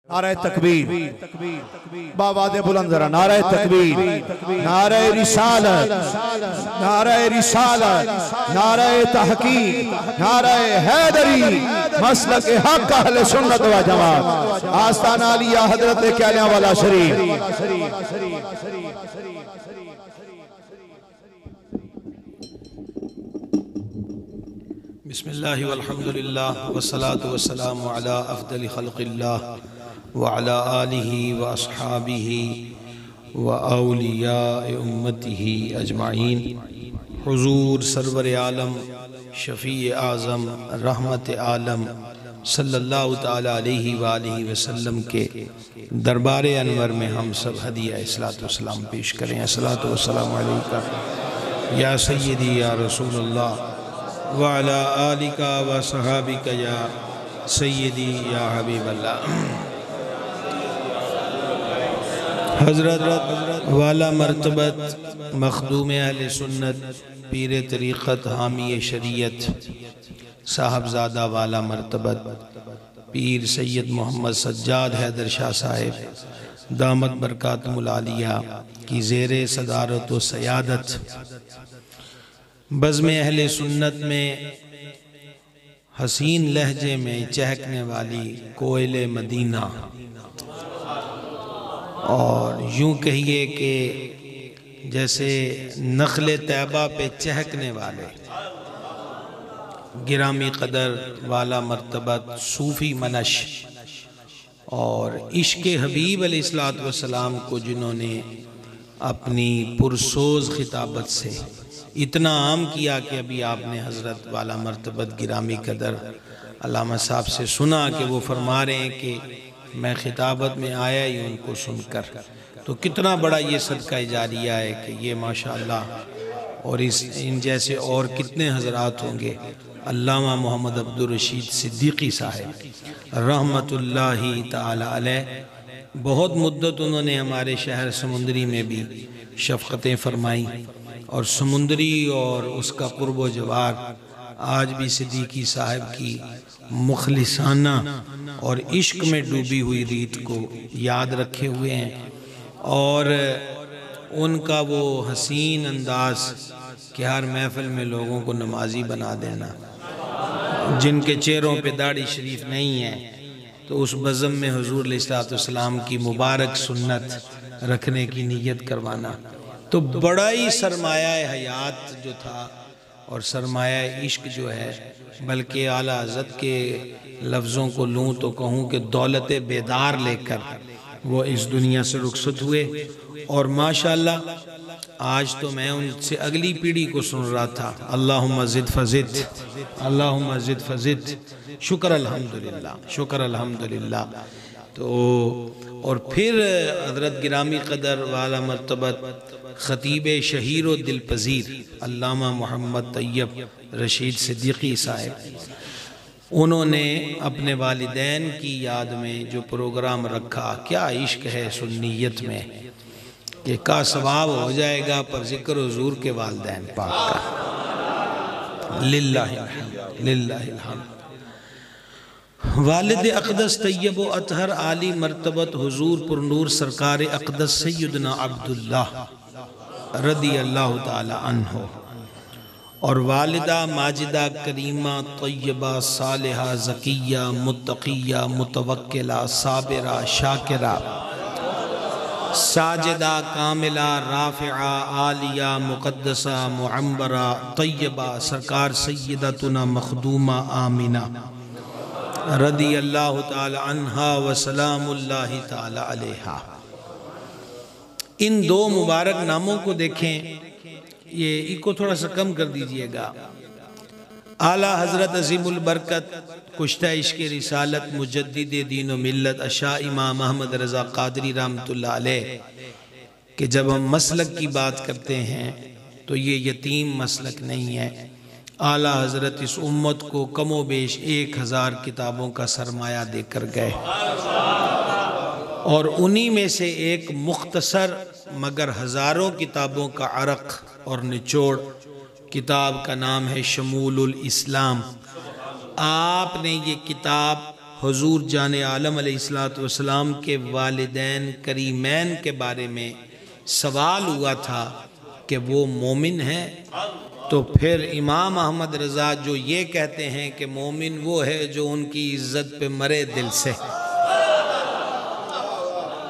نعرہ تکبیر باواد بلند ذرا نعرہ تکبیر نعرہ رسالت نعرہ رسالت نعرہ تحقیق نعرہ حیدری مسلک حق اہل سنت و جماعت آستانہ علیہ حضرت کیلیاں والا شریف بسم اللہ والحمدللہ والصلاة والسلام علی افضل خلق اللہ وعلى آلہ واصحابہ واولیاء امتہ اجمعین۔ حضور سرور عالم شفیع اعظم رحمت عالم صلی اللہ تعالی علیہ وآلہ وسلم کے دربار انور میں ہم سب ہدیہ صلاۃ والسلام پیش کریں۔ صلاۃ والسلام علیکہ یا سیدی یا رسول اللہ وعلی آلکہ وصحابکہ یا سیدی یا حبیب اللہ۔ حضرت والا مرتبت مخدوم اہل سنت پیر طریقت حامی شریعت صاحبزادہ والا مرتبت پیر سید محمد سجاد حیدر شاہ صاحب دامت برکاتہم العالیہ کی زیر صدارت و سیادت بزم اہل سنت میں حسین لہجے میں چہکنے والی کوئل مدینہ، اور یوں کہیے کہ جیسے نخل طیبہ پہ چہکنے والے گرامی قدر والا مرتبت صوفی منش اور عشق حبیب علیہ السلام کو جنہوں نے اپنی پرسوز خطابت سے اتنا عام کیا کہ ابھی آپ نے حضرت والا مرتبت گرامی قدر علامہ صاحب سے سنا کہ وہ فرما رہے ہیں کہ میں خطابت میں آیا ہی ان کو سن کر، تو کتنا بڑا یہ صدقہ جاریہ ہے کہ یہ ماشاءاللہ، اور ان جیسے اور کتنے حضرات ہوں گے۔ علامہ محمد عبدالرشید صدیقی صاحب رحمت اللہ تعالی علیہ، بہت مدت انہوں نے ہمارے شہر سمندری میں بھی شفقتیں فرمائی، اور سمندری اور اس کا قرب و جوار آج بھی صدیقی صاحب کی مخلصانہ اور عشق میں ڈوبی ہوئی ریت کو یاد رکھے ہوئے ہیں، اور ان کا وہ حسین انداز کہ ہر محفل میں لوگوں کو نمازی بنا دینا، جن کے چہروں پہ داڑھی شریف نہیں ہے تو اس بزم میں حضور علیہ السلام کی مبارک سنت رکھنے کی نیت کروانا، تو بڑا ہی سرمایہ حیات جو تھا اور سرمایہ عشق جو ہے، بلکہ اعلیٰ حضرت کے لفظوں کو لوں تو کہوں کہ دولت بیدار لے کر وہ اس دنیا سے رخصت ہوئے، اور ماشاءاللہ آج تو میں ان سے اگلی پیڑھی کو سن رہا تھا، اللہم زد فزد اللہم زد فزد، شکر الحمدللہ شکر الحمدللہ۔ تو اور پھر حضرت گرامی قدر والا مرتبت خطیب شہیر و دل پذیر علامہ محمد طیب رشید صدیقی صاحب، انہوں نے اپنے والدین کی یاد میں جو پروگرام رکھا، کیا عشق ہے سنیت میں کہ کا ثواب ہو جائے گا پر ذکر حضور کے والدین پاک کا، للہ الحمد للہ الحمد۔ والد اقدس طیب و اطہر عالی مرتبت حضور پر نور سرکار اقدس سیدنا عبداللہ رضی اللہ تعالی عنہ، اور والدہ ماجدہ کریمہ طیبہ صالحہ زکیہ متقیہ متوکلہ صابرہ شاکرہ ساجدہ کاملہ رافعہ عالیہ مقدسہ معمبرہ طیبہ سرکار سیدتنا مخدومہ آمنہ رضی اللہ تعالی عنہا وسلام اللہ تعالی علیہا۔ ان دو مبارک ناموں کو دیکھیں، یہ کو تھوڑا سا کم کر دیجئے گا۔ اعلیٰ حضرت عظیم البرکت کشتہ عشق رسالت مجدد دین و ملت اشاہ امام محمد رضا قادری رحمت اللہ علیہ کہ جب ہم مسلک کی بات کرتے ہیں تو یہ یتیم مسلک نہیں ہے۔ اعلیٰ حضرت اس امت کو کم و بیش 1000 کتابوں کا سرمایہ دے کر گئے، اور انہی میں سے ایک مختصر مگر ہزاروں کتابوں کا عرق اور نچوڑ کتاب کا نام ہے شمول الاسلام۔ آپ نے یہ کتاب حضور جان عالم علیہ السلام کے والدین کریمین کے بارے میں سوال ہوا تھا کہ وہ مومن ہیں، تو پھر امام احمد رضا جو یہ کہتے ہیں کہ مومن وہ ہے جو ان کی عزت پہ مرے دل سے،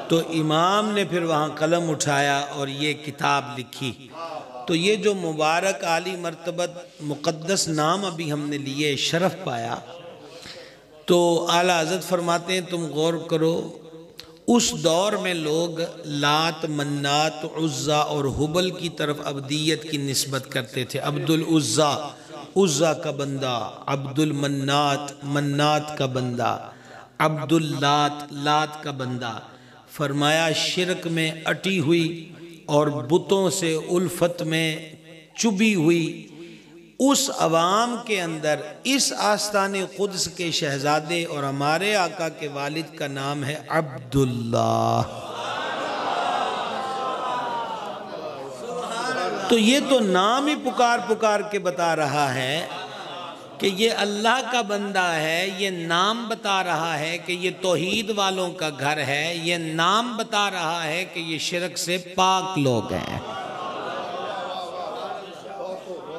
تو امام نے پھر وہاں قلم اٹھایا اور یہ کتاب لکھی۔ تو یہ جو مبارک عالی مرتبت مقدس نام ابھی ہم نے لیے، شرف پایا، تو اعلیٰ حضرت فرماتے ہیں تم غور کرو، اس دور میں لوگ لات، منات، عزا اور حبل کی طرف عبدیت کی نسبت کرتے تھے۔ عبد العزا، عزا کا بندہ، عبد المنات، منات کا بندہ، عبد اللات، لات کا بندہ۔ فرمایا شرک میں اٹی ہوئی اور بتوں سے الفت میں چبھی ہوئی اس عوام کے اندر اس آستان قدس کے شہزادے اور ہمارے آقا کے والد کا نام ہے عبداللہ۔ تو یہ تو نام ہی پکار پکار کے بتا رہا ہے کہ یہ اللہ کا بندہ ہے، یہ نام بتا رہا ہے کہ یہ توحید والوں کا گھر ہے، یہ نام بتا رہا ہے کہ یہ شرک سے پاک لوگ ہیں۔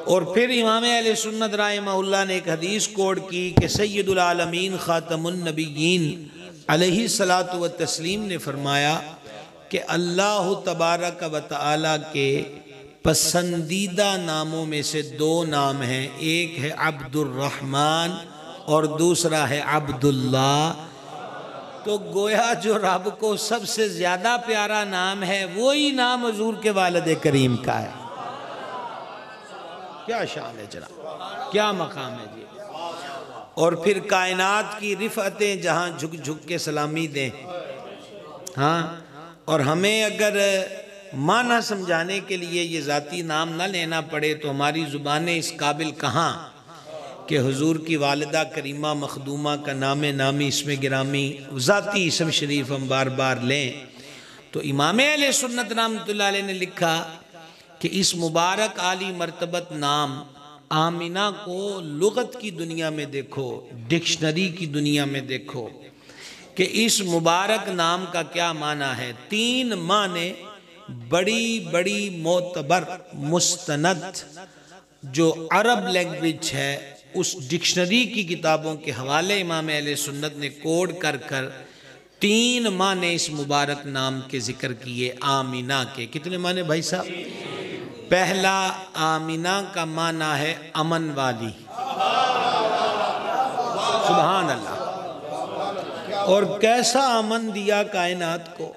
اور پھر امام اہل سنت رحمہ اللہ نے ایک حدیث کوڈ کی کہ سید العالمین خاتم النبیین علیہ الصلاۃ والتسلیم نے فرمایا کہ اللہ تبارک و تعالی کے پسندیدہ ناموں میں سے دو نام ہیں، ایک ہے عبد الرحمن اور دوسرا ہے عبداللہ۔ تو گویا جو رب کو سب سے زیادہ پیارا نام ہے وہی نام حضور کے والد کریم کا ہے۔ کیا شان ہے جناب، کیا مقام ہے جی۔ اور پھر کائنات کی رفعتیں جہاں جھک جھک کے سلامی دیں، ہاں، اور ہمیں اگر معنی سمجھانے کے لیے یہ ذاتی نام نہ لینا پڑے تو ہماری زبانیں اس قابل کہاں کہ حضور کی والدہ کریمہ مخدومہ کا نام نامی اسم گرامی ذاتی اسم شریف ہم بار بار لیں۔ تو امام اہل سنت رحمۃ اللہ علیہ نے لکھا کہ اس مبارک عالی مرتبت نام آمینہ کو لغت کی دنیا میں دیکھو، ڈکشنری کی دنیا میں دیکھو کہ اس مبارک نام کا کیا معنی ہے۔ 3 معنی بڑی بڑی معتبر مستند جو عرب لینگویج ہے اس ڈکشنری کی کتابوں کے حوالے امام اہل سنت نے کوڈ کر کر 3 معنی اس مبارک نام کے ذکر کیے آمینہ کے۔ کتنے معنی بھائی صاحب؟ پہلا آمینہ کا معنی ہے امن والی، سبحان اللہ۔ اور کیسا امن دیا کائنات کو،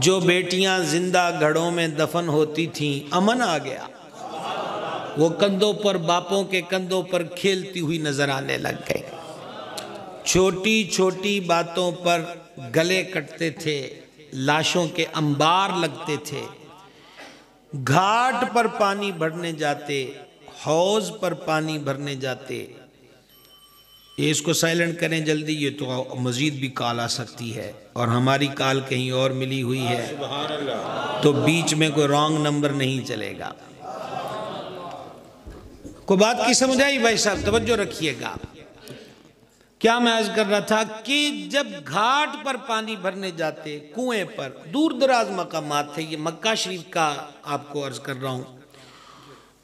جو بیٹیاں زندہ گھڑوں میں دفن ہوتی تھیں امن آ گیا، وہ کندھوں پر باپوں کے کندھوں پر کھیلتی ہوئی نظر آنے لگ گئی، چھوٹی چھوٹی باتوں پر گلے کٹتے تھے، لاشوں کے انبار لگتے تھے، گھاٹ پر پانی بھرنے جاتے، حوض پر پانی بھرنے جاتے۔ یہ اس کو سائلنٹ کریں جلدی، یہ تو مزید بھی کال آ سکتی ہے اور ہماری کال کہیں اور ملی ہوئی ہے تو بیچ میں کوئی رانگ نمبر نہیں چلے گا۔ کوئی بات کی سمجھ آئی بھائی صاحب؟ توجہ رکھیے گا۔ کیا میں عرض کر رہا تھا کہ جب گھاٹ پر پانی بھرنے جاتے، کنویں پر، دور دراز مقامات تھے، یہ مکہ شریف کا آپ کو عرض کر رہا ہوں،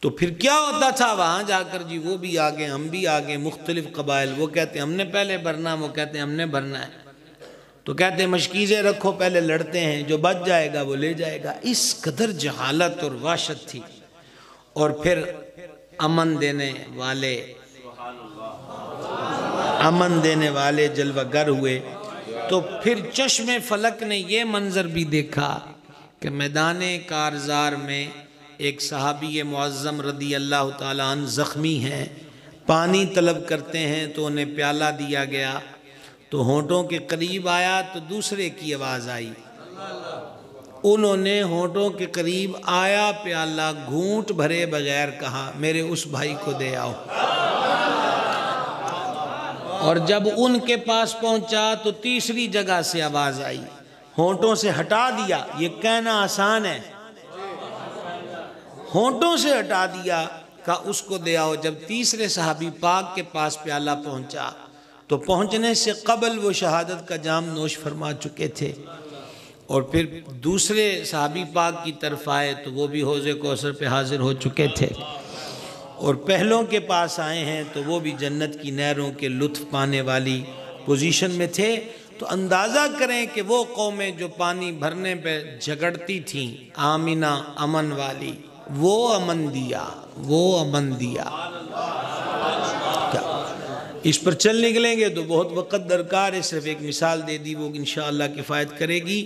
تو پھر کیا ہوتا تھا وہاں جا کر؟ جی وہ بھی آگے، ہم بھی آگے، مختلف قبائل، وہ کہتے ہیں ہم نے پہلے بھرنا، وہ کہتے ہیں ہم نے بھرنا ہے، تو کہتے ہیں مشکیزیں رکھو، پہلے لڑتے ہیں، جو بچ جائے گا وہ لے جائے گا۔ اس قدر جہالت اور وحشت تھی۔ اور پھر امن دینے والے جلوہ گر ہوئے، تو پھر چشم فلک نے یہ منظر بھی دیکھا کہ میدان کارزار میں ایک صحابی معظم رضی اللہ تعالیٰ عنہ زخمی ہیں، پانی طلب کرتے ہیں تو انہیں پیالہ دیا گیا، تو ہونٹوں کے قریب آیا تو دوسرے کی آواز آئی، انہوں نے ہونٹوں کے قریب آیا پیالہ گھونٹ بھرے بغیر کہا میرے اس بھائی کو دے آؤ۔ اور جب ان کے پاس پہنچا تو تیسری جگہ سے آواز آئی، ہونٹوں سے ہٹا دیا، یہ کہنا آسان ہے، ہونٹوں سے ہٹا دیا، کہا اس کو دے آؤ۔ جب تیسرے صحابی پاک کے پاس پیالہ پہنچا تو پہنچنے سے قبل وہ شہادت کا جام نوش فرما چکے تھے، اور پھر دوسرے صحابی پاک کی طرف آئے تو وہ بھی حوض کوثر پہ حاضر ہو چکے تھے، اور پہلوں کے پاس آئے ہیں تو وہ بھی جنت کی نہروں کے لطف پانے والی پوزیشن میں تھے۔ تو اندازہ کریں کہ وہ قومیں جو پانی بھرنے پہ جھگڑتی تھیں، آمنہ امن والی، وہ امن دیا، وہ امن دیا۔ اس پر چل نکلیں گے تو بہت وقت درکار ہے، صرف ایک مثال دے دی، وہ انشاءاللہ کفایت کرے گی۔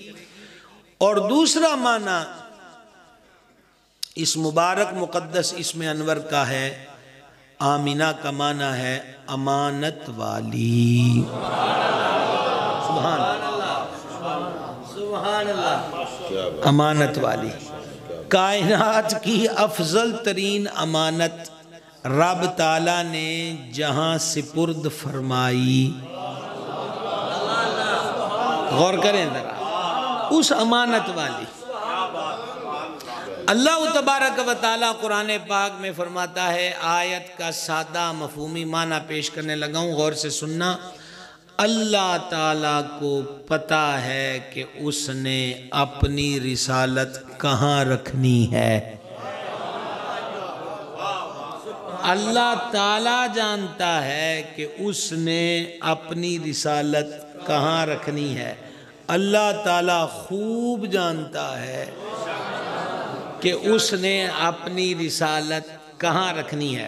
اور دوسرا معنی اس مبارک مقدس اسم انور کا ہے، آمینہ کا معنی ہے امانت والی۔ سبحان اللہ، سبحان اللہ، امانت والی۔ کائنات کی افضل ترین امانت رب تعالیٰ نے جہاں سپرد فرمائی، غور کریں ذرا، اس امانت والی۔ اللہ تبارک و تعالیٰ قرآن پاک میں فرماتا ہے، آیت کا سادہ مفہومی معنی پیش کرنے لگا ہوں، غور سے سننا۔ اللہ تعالیٰ کو پتہ ہے کہ اس نے اپنی رسالت کہاں رکھنی ہے۔ اللہ تعالیٰ جانتا ہے کہ اس نے اپنی رسالت کہاں رکھنی ہے۔ اللہ تعالیٰ خوب جانتا ہے کہ اس نے اپنی رسالت کہاں رکھنی ہے۔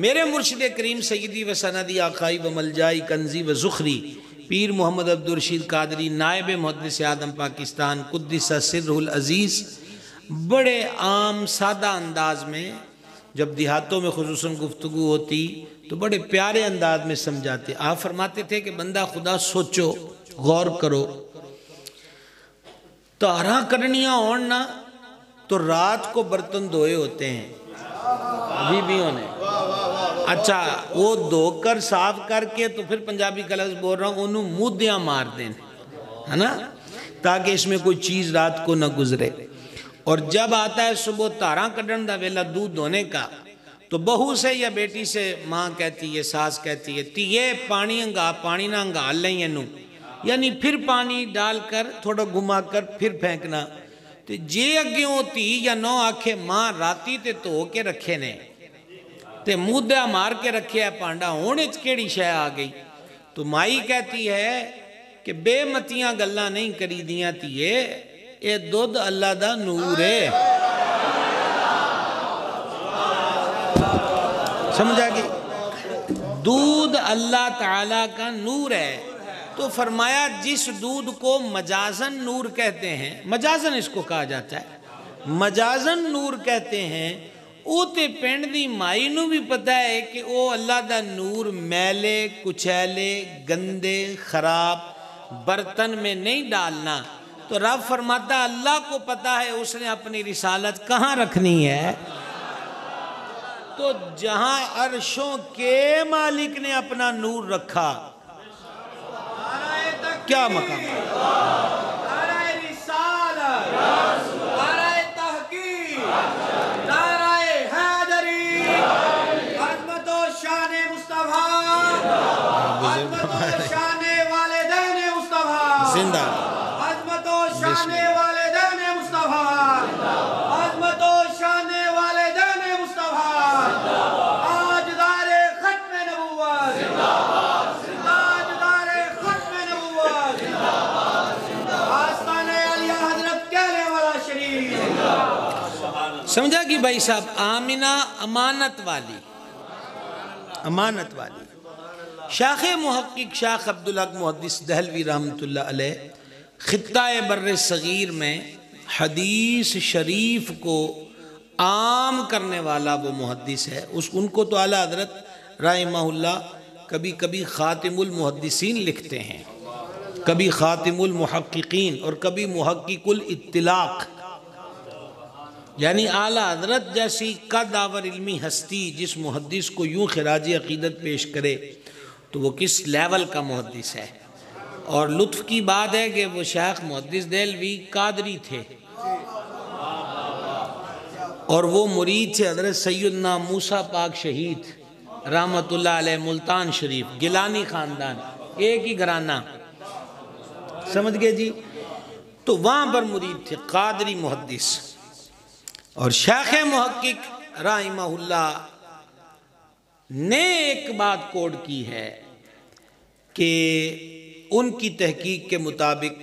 میرے مرشد کریم سیدی و سندی آقائی و ملجائی کنزی و زخری پیر محمد عبدالرشید قادری نائب محدث اعظم پاکستان قدس سرہ العزیز بڑے عام سادہ انداز میں، جب دیہاتوں میں خصوصاً گفتگو ہوتی تو بڑے پیارے انداز میں سمجھاتے۔ آپ فرماتے تھے کہ بندہ خدا سوچو، غور کرو، تاراں کرنیاں ہونا تو رات کو برتن دھوئے ہوتے ہیں بیویوں نے، اچھا وہ دھو کر صاف کر کے تو پھر پنجابی کا لفظ بول رہا ہوں، انہوں مودیاں مار دیں، ہے نا، تاکہ اس میں کوئی چیز رات کو نہ گزرے۔ اور جب آتا ہے صبح تاراں کڈن دا ویلا دودھ دھونے کا، تو بہو سے یا بیٹی سے ماں کہتی ہے، ساس کہتی ہے، تیے پانی نہ انگال لیں اینوں، یعنی پھر پانی ڈال کر تھوڑا گھما کر پھر پھینکنا۔ تو جے اگے ہوتی یا نو آکھے ماں راتی تے تو کے رکھے نے تے مودہ مار کے رکھے ہے پانڈا، ہونے کیڑی شے آ گئی، تو مائی کہتی ہے کہ بے متیاں گلاں نہیں کری دیاں تیے، اے دودھ اللہ دا نور ہے۔ سمجھا گئی؟ دودھ اللہ تعالیٰ کا نور ہے۔ تو فرمایا جس دودھ کو مجازن نور کہتے ہیں، مجازن اس کو کہا جاتا ہے، مجازن نور کہتے ہیں، او تے پینڈ دی مائی نو بھی پتا ہے کہ او اللہ دا نور میلے کچیلے گندے خراب برتن میں نہیں ڈالنا۔ تو رب فرماتا اللہ کو پتا ہے اس نے اپنی رسالت کہاں رکھنی ہے۔ تو جہاں عرشوں کے مالک نے اپنا نور رکھا، کیا مقام ہے؟ نعرہ رسالت، نعرہ تحقیق، نعرہ حیدری، عظمت و شان مصطفیٰ، عظمت و شان والدین مصطفیٰ، زندہ عظمت و شان والدین مصطفیٰ، عظمت و شان والدین مصطفیٰ، تاجدار ختم نبوت، تاجدار ختم نبوت، آستانِ علی حضرت کہنے والا شریف۔ سمجھا کہ بھائی صاحب، آمینہ امانت والی، امانت والی۔ شاخ محقق شاخ عبدالحق محدث دہلوی رحمۃ اللہ علیہ خطہ بر صغیر میں حدیث شریف کو عام کرنے والا وہ محدث ہے، ان کو تو اعلیٰ حضرت رحمہ اللہ کبھی کبھی خاتم المحدثین لکھتے ہیں، کبھی خاتم المحققین، اور کبھی محقق الاطلاق، یعنی اعلیٰ حضرت جیسی قدآور علمی ہستی جس محدث کو یوں خراج عقیدت پیش کرے تو وہ کس لیول کا محدث ہے۔ اور لطف کی بات ہے کہ وہ شیخ محدث دہلوی قادری تھے، اور وہ مرید تھے حضرت سیدنا موسیٰ پاک شہید رحمت اللہ علیہ ملتان شریف، گیلانی خاندان، ایک ہی گھرانہ، سمجھ گئے جی؟ تو وہاں پر مرید تھے قادری محدث، اور شیخ محقق رحمہ اللہ نے ایک بات کوڈ کی ہے کہ ان کی تحقیق کے مطابق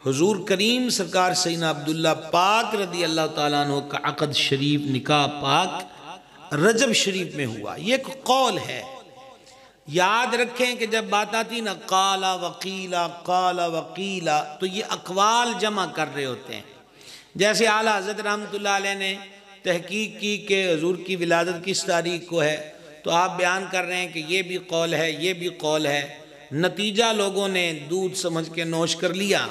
حضور کریم سرکار سیدنا عبداللہ پاک رضی اللہ تعالیٰ عنہ کا عقد شریف، نکاح پاک رجب شریف میں ہوا۔ یہ ایک قول ہے، یاد رکھیں کہ جب بات آتی نا قالا وقیلا قالا وقیلا، تو یہ اقوال جمع کر رہے ہوتے ہیں۔ جیسے اعلیٰ حضرت رحمت اللہ علیہ نے تحقیق کی کہ حضور کی ولادت کس تاریخ کو ہے، تو آپ بیان کر رہے ہیں کہ یہ بھی قول ہے، یہ بھی قول ہے، نتیجہ لوگوں نے دودھ سمجھ کے نوش کر لیا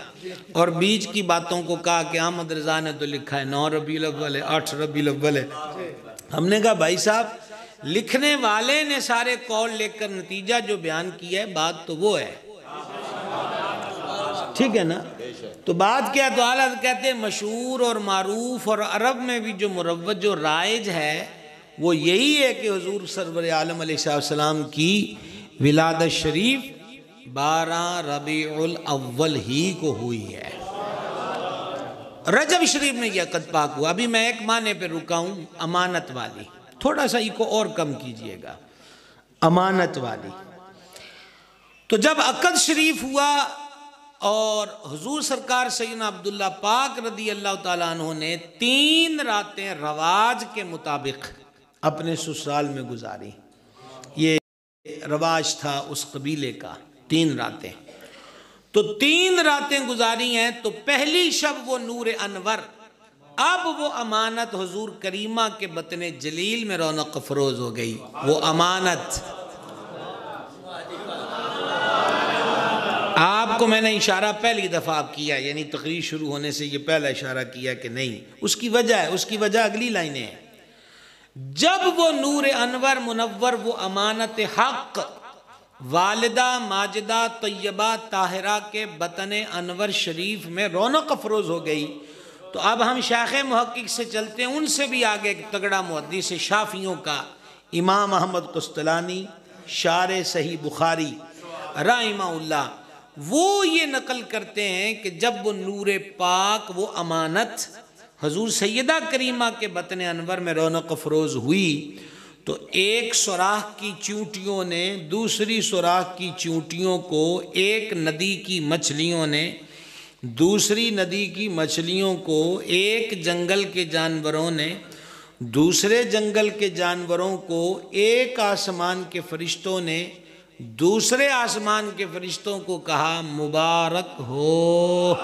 اور بیچ کی باتوں کو کہا کہ احمد رضا نے تو لکھا ہے 9 ربیع الاول ہے، 8 ربیع الاول ہے۔ ہم نے کہا بھائی صاحب لکھنے والے نے سارے قول لے کر نتیجہ جو بیان کیا ہے بات تو وہ ہے، ٹھیک ہے نا؟ تو بات کیا؟ تو اعلیٰ کہتے ہیں مشہور اور معروف اور عرب میں بھی جو مروج جو رائج ہے وہ یہی ہے کہ حضور سرور عالم علیہ السلام کی ولادت شریف 12 ربیع الاول ہی کو ہوئی ہے، رجب شریف میں یہ عقد پاک ہوا۔ ابھی میں ایک معنی پہ رکا ہوں، امانت والی، تھوڑا سا کو اور کم کیجئے گا، امانت والی۔ تو جب عقد شریف ہوا اور حضور سرکار سیدنا عبداللہ پاک رضی اللہ تعالیٰ عنہ نے 3 راتیں رواج کے مطابق اپنے سسرال میں گزاری، یہ رواج تھا اس قبیلے کا، 3 راتیں۔ تو 3 راتیں گزاری ہیں، تو پہلی شب وہ نور انور، اب وہ امانت حضور کریمہ کے بطن جلیل میں رونق افروز ہو گئی، وہ امانت۔ آپ کو میں نے اشارہ پہلی دفعہ کیا، یعنی تقریر شروع ہونے سے یہ پہلا اشارہ کیا کہ نہیں، اس کی وجہ ہے، اس کی وجہ اگلی لائنیں ہیں۔ جب وہ نور انور منور، وہ امانت حق والدہ ماجدہ طیبہ طاہرہ کے بطن انور شریف میں رونق افروز ہو گئی، تو اب ہم شیخ محقق سے چلتے ہیں، ان سے بھی آگے ایک تگڑا محدث شافعیوں کا امام احمد قسطلانی شارح صحیح بخاری رحمہ اللہ، وہ یہ نقل کرتے ہیں کہ جب وہ نور پاک، وہ امانت حضور سیدہ کریمہ کے بطن انور میں رونق افروز ہوئی، تو ایک سوراخ کی چونٹیوں نے دوسری سوراخ کی چونٹیوں کو، ایک ندی کی مچھلیوں نے دوسری ندی کی مچھلیوں کو، ایک جنگل کے جانوروں نے دوسرے جنگل کے جانوروں کو، ایک آسمان کے فرشتوں نے دوسرے آسمان کے فرشتوں کو کہا مبارک ہو،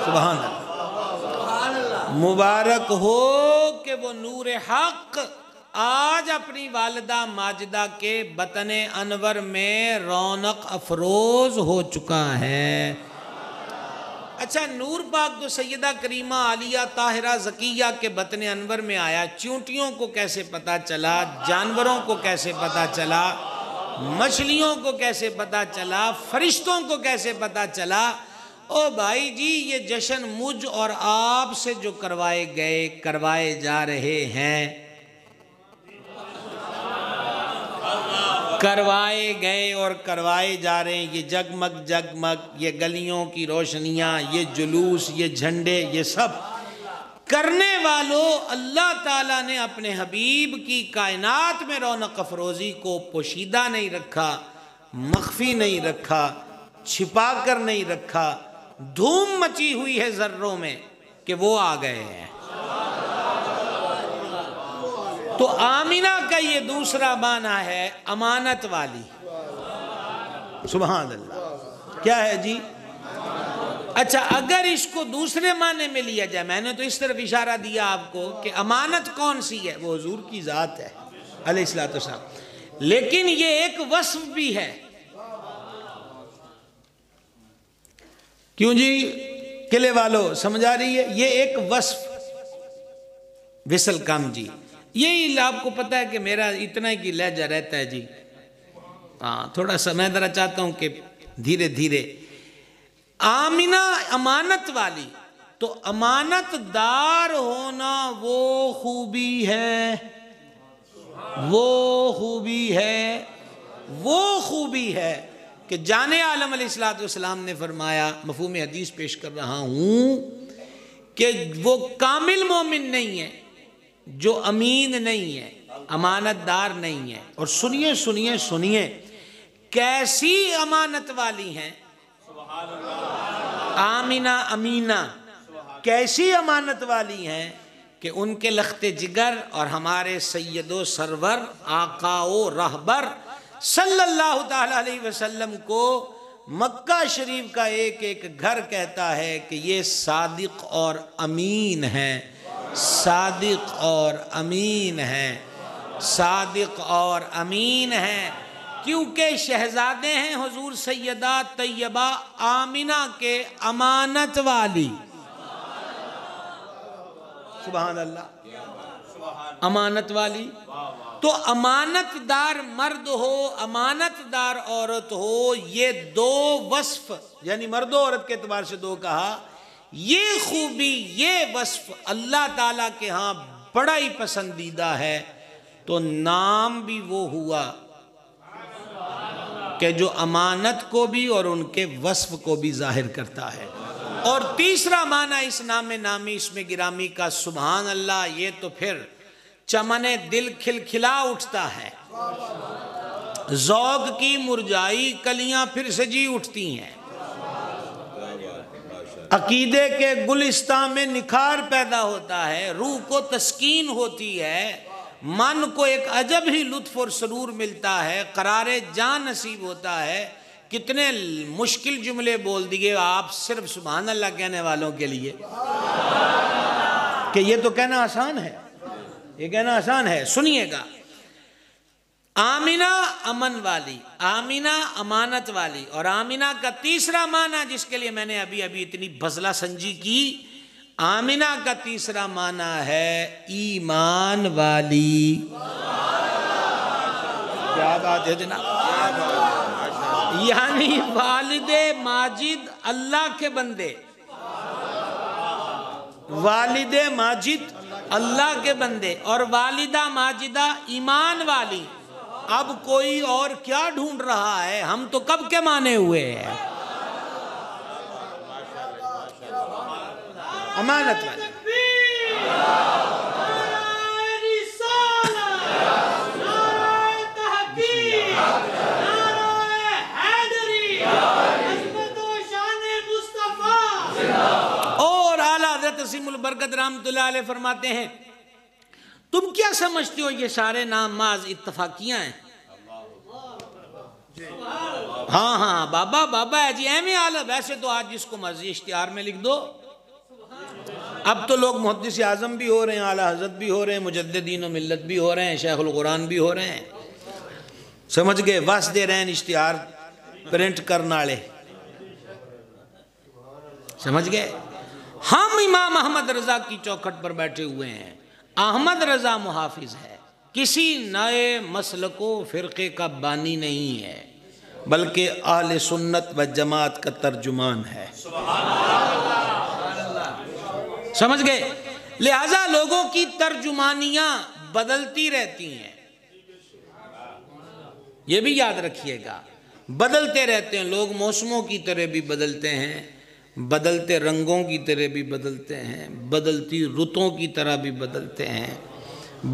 سبحان اللہ، مبارک ہو کہ وہ نور حق آج اپنی والدہ ماجدہ کے بطن انور میں رونق افروز ہو چکا ہے۔ اچھا، نور پاک تو سیدہ کریمہ عالیہ طاہرہ زکیہ کے بطن انور میں آیا، چونٹیوں کو کیسے پتا چلا، جانوروں کو کیسے پتا چلا، مچھلیوں کو کیسے پتا چلا، فرشتوں کو کیسے پتا چلا؟ او بھائی جی، یہ جشن مجھ اور آپ سے جو کروائے جا رہے ہیں، کروائے گئے اور کروائے جا رہے ہیں، یہ جگمگ جگمگ، یہ گلیوں کی روشنیاں، یہ جلوس، یہ جھنڈے، یہ سب کرنے والوں اللہ تعالیٰ نے اپنے حبیب کی کائنات میں رونق افروزی کو پوشیدہ نہیں رکھا، مخفی نہیں رکھا، چھپا کر نہیں رکھا، دھوم مچی ہوئی ہے ذروں میں کہ وہ آ گئے ہیں۔ تو آمینہ کا یہ دوسرا معنی ہے امانت والی، سبحان اللہ، کیا ہے جی؟ اچھا، اگر اس کو دوسرے معنی میں لیا جائے، میں نے تو اس طرف اشارہ دیا آپ کو کہ امانت کون سی ہے، وہ حضور کی ذات ہے علیہ السلام، لیکن یہ ایک وصف بھی ہے، کیوں جی قلعے والو سمجھ آ رہی ہے؟ یہ ایک وصف، وصل کم جی، یہی آپ کو پتا ہے کہ میرا اتنا ہی کی لہجہ رہتا ہے جی، ہاں تھوڑا سا میں ذرا چاہتا ہوں کہ دھیرے دھیرے۔ آمینہ امانت والی، تو امانت دار ہونا وہ خوبی ہے، وہ خوبی ہے کہ جان عالم علیہ السلام نے فرمایا، مفہوم حدیث پیش کر رہا ہوں، کہ وہ کامل مومن نہیں ہے جو امین نہیں ہے، امانت دار نہیں ہے۔ اور سنیے کیسی امانت والی ہیں آمینہ امینہ، کیسی امانت والی ہیں کہ ان کے لخت جگر اور ہمارے سید و سرور آقا و رہبر صلی اللہ تعالی علیہ وسلم کو مکہ شریف کا ایک ایک گھر کہتا ہے کہ یہ صادق اور امین ہے، صادق اور امین ہے، صادق اور امین ہے، کیونکہ شہزادے ہیں حضور سیدہ طیبہ آمینہ کے امانت والی۔ سبحان اللہ، امانت والی۔ تو امانت دار مرد ہو، امانت دار عورت ہو، یہ دو وصف، یعنی مرد و عورت کے اعتبار سے دو کہا، یہ خوبی، یہ وصف اللہ تعالیٰ کے ہاں بڑا ہی پسندیدہ ہے۔ تو نام بھی وہ ہوا کہ جو امانت کو بھی اور ان کے وصف کو بھی ظاہر کرتا ہے۔ اور تیسرا معنی اس نام نامی، اس میں گرامی کا سبحان اللہ، یہ تو پھر چمن دل کھلکھلا اٹھتا ہے، ذوق کی مرجائی کلیاں پھر سجی اٹھتی ہیں، عقیدے کے گلستان میں نکھار پیدا ہوتا ہے، روح کو تسکین ہوتی ہے، من کو ایک عجب ہی لطف اور سرور ملتا ہے، قرار جان نصیب ہوتا ہے۔ کتنے مشکل جملے بول دیے آپ صرف سبحان اللہ کہنے والوں کے لیے، کہ یہ تو کہنا آسان ہے، یہ کہنا آسان ہے۔ سنیے گا، آمینہ امن والی، آمینہ امانت والی، اور آمینہ کا تیسرا معنی جس کے لیے میں نے ابھی اتنی بزلہ سنجی کی، آمینہ کا تیسرا معنی ہے ایمان والی۔ کیا بات ہے جناب، یعنی والد ماجد اللہ کے بندے، والد ماجد اللہ کے بندے، اور والدہ ماجدہ ایمان والی۔ اب کوئی اور کیا ڈھونڈ رہا ہے، ہم تو کب کے مانے ہوئے ہیں، امانت والی۔ اور اعلیٰ حضرت عظیم البرکت رحمت اللہ علیہ فرماتے ہیں، تم کیا سمجھتے ہو یہ سارے نام محض اتفاقیاں ہیں؟ ہاں بابا ہے جی، اہم عالم، ویسے تو آج جس کو مرضی اشتہار میں لکھ دو۔ اب تو لوگ محدث اعظم بھی ہو رہے ہیں، اعلیٰ حضرت بھی ہو رہے ہیں، مجددین و ملت بھی ہو رہے ہیں، شیخ القرآن بھی ہو رہے ہیں، سمجھ گئے، وس دے رہے ہیں اشتہار پرنٹ کرنالے، سمجھ گئے۔ ہم امام احمد رضا کی چوکھٹ پر بیٹھے ہوئے ہیں، احمد رضا محافظ ہے، کسی نئے مسلک و فرقے کا بانی نہیں ہے، بلکہ اہل سنت و جماعت کا ترجمان ہے، سمجھ گئے۔ لہذا لوگوں کی ترجمانیاں بدلتی رہتی ہیں، یہ بھی یاد رکھیے گا، بدلتے رہتے ہیں لوگ، موسموں کی طرح بھی بدلتے ہیں، بدلتے رنگوں کی طرح بھی بدلتے ہیں، بدلتی رتوں کی طرح بھی بدلتے ہیں،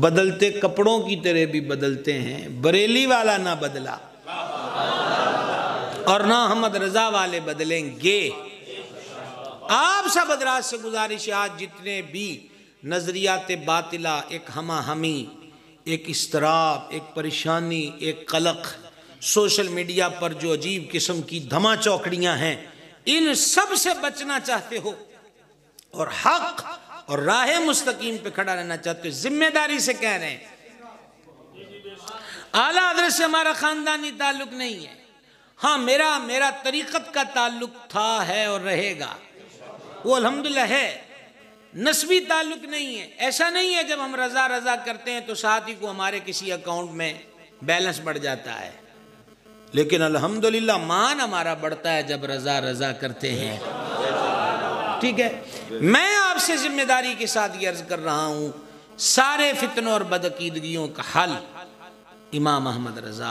بدلتے کپڑوں کی طرح بھی بدلتے ہیں۔ بریلی والا نہ بدلا اور نہ احمد رضا والے بدلیں گے۔ آپ سب حضرات سے گزارش ہے، آج جتنے بھی نظریات باطلہ، ایک ہمہ ہمی، ایک اضطراب، ایک پریشانی، ایک قلق، سوشل میڈیا پر جو عجیب قسم کی دھما چوکڑیاں ہیں، ان سب سے بچنا چاہتے ہو اور حق اور راہ مستقیم پہ کھڑا رہنا چاہتے ہو، ذمہ داری سے کہہ رہے ہیں۔ اعلیٰ حضرت سے ہمارا خاندانی تعلق نہیں ہے، ہاں میرا طریقت کا تعلق تھا، ہے اور رہے گا، وہ الحمدللہ ہے، نسبی تعلق نہیں ہے۔ ایسا نہیں ہے جب ہم رضا کرتے ہیں تو ساتھی کو ہمارے کسی اکاؤنٹ میں بیلنس بڑھ جاتا ہے، لیکن الحمدللہ مان ہمارا بڑھتا ہے جب رضا کرتے ہیں، ٹھیک ہے۔ میں آپ سے ذمہ داری کے ساتھ یہ عرض کر رہا ہوں، سارے فتنوں اور بدعقیدگیوں کا حل امام احمد رضا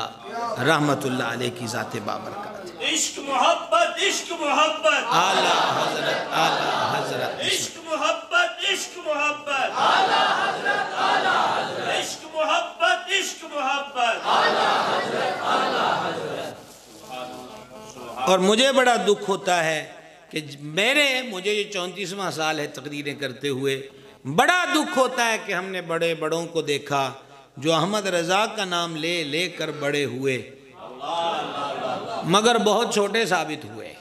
رحمت اللہ علیہ کی ذات بابرکات۔ عشق محبت عشق محبت اعلیٰ حضرت اعلیٰ حضرت عشق محبت عشق محبت اعلیٰ حضرت اعلیٰ حضرت عشق محبت عشق محبت اعلیٰ حضرت اعلیٰ حضرت۔ اور مجھے بڑا دکھ ہوتا ہے کہ مجھے یہ 34واں سال ہے تقریریں کرتے ہوئے، بڑا دکھ ہوتا ہے کہ ہم نے بڑے بڑوں کو دیکھا جو احمد رضا کا نام لے لے کر بڑے ہوئے مگر بہت چھوٹے ثابت ہوئے۔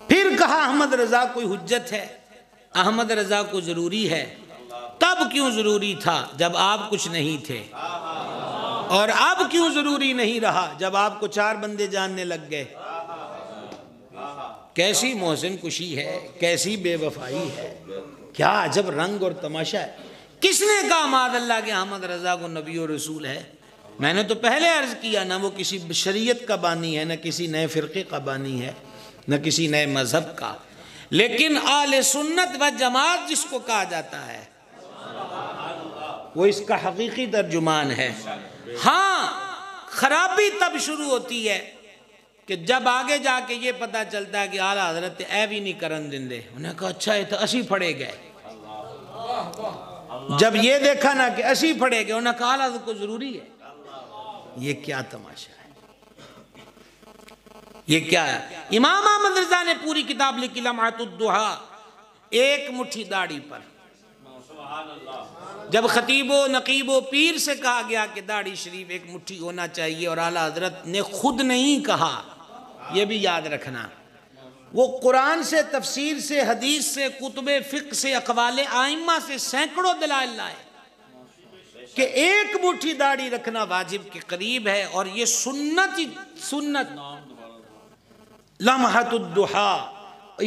پھر کہا احمد رضا کوئی حجت ہے، احمد رضا کو ضروری ہے، تب کیوں ضروری تھا جب آپ کچھ نہیں تھے، اور اب کیوں ضروری نہیں رہا جب آپ کو 4 بندے جاننے لگ گئے۔ کیسی محسن کشی ہے، کیسی بے وفائی ہے، کیا عجب رنگ اور تماشا ہے۔ کس نے کہا معاذ اللہ کہ احمد رضا کو نبی و رسول ہے؟ میں نے تو پہلے عرض کیا، نہ وہ کسی شریعت کا بانی ہے، نہ کسی نئے فرقے کا بانی ہے، نہ کسی نئے مذہب کا، لیکن اہل سنت و جماعت جس کو کہا جاتا ہے وہ اس کا حقیقی ترجمان ہے۔ ہاں خرابی تب شروع ہوتی ہے کہ جب آگے جا کے یہ پتہ چلتا ہے کہ اعلیٰ حضرت اے بھی نہیں کرن دندے، انہیں کہا اچھا یہ تو اسی پھڑے گئے۔ جب یہ دیکھا نا کہ اسی پھڑے گئے، انہیں کہا اعلیٰ حضرت کو ضروری ہے۔ یہ کیا تماشا ہے، یہ کیا ہے؟ امام احمد رضا نے پوری کتاب لکھی لمحۃ الضحیٰ، ایک مٹھی داڑھی پر۔ جب خطیب و نقیب و پیر سے کہا گیا کہ داڑھی شریف ایک مٹھی ہونا چاہیے، اور اعلیٰ حضرت نے خود نہیں کہا، یہ بھی یاد رکھنا، وہ قرآن سے، تفسیر سے، حدیث سے، کتب فقہ سے، اقوال ائمہ سے سینکڑوں دلائل لائے کہ ایک مٹھی داڑھی رکھنا واجب کے قریب ہے، اور یہ سنت لمحۃ الضحیٰ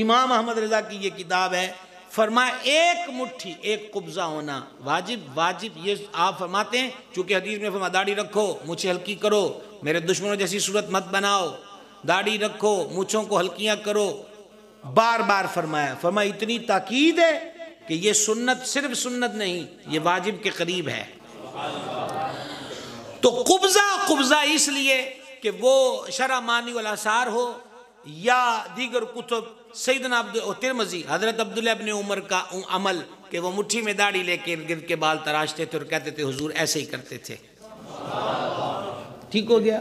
امام احمد رضا کی یہ کتاب ہے۔ فرمایا ایک مٹھی، ایک قبضہ ہونا واجب، یہ آپ فرماتے ہیں چونکہ حدیث میں فرمایا داڑھی رکھو، مونچھیں ہلکی کرو، میرے دشمنوں جیسی صورت مت بناؤ، داڑھی رکھو، مونچھوں کو ہلکیاں کرو، بار بار فرمایا اتنی تاکید ہے کہ یہ سنت صرف سنت نہیں، یہ واجب کے قریب ہے۔ تو قبضہ اس لیے کہ وہ شرح مانی والاثار ہو یا دیگر کتب، سیدنا ترمذی حضرت عبداللہ ابن عمر کا عمل کہ وہ مٹھی میں داڑھی لے کے گرد کے بال تراشتے تھے اور کہتے تھے حضور ایسے ہی کرتے تھے۔ ٹھیک ہو گیا؟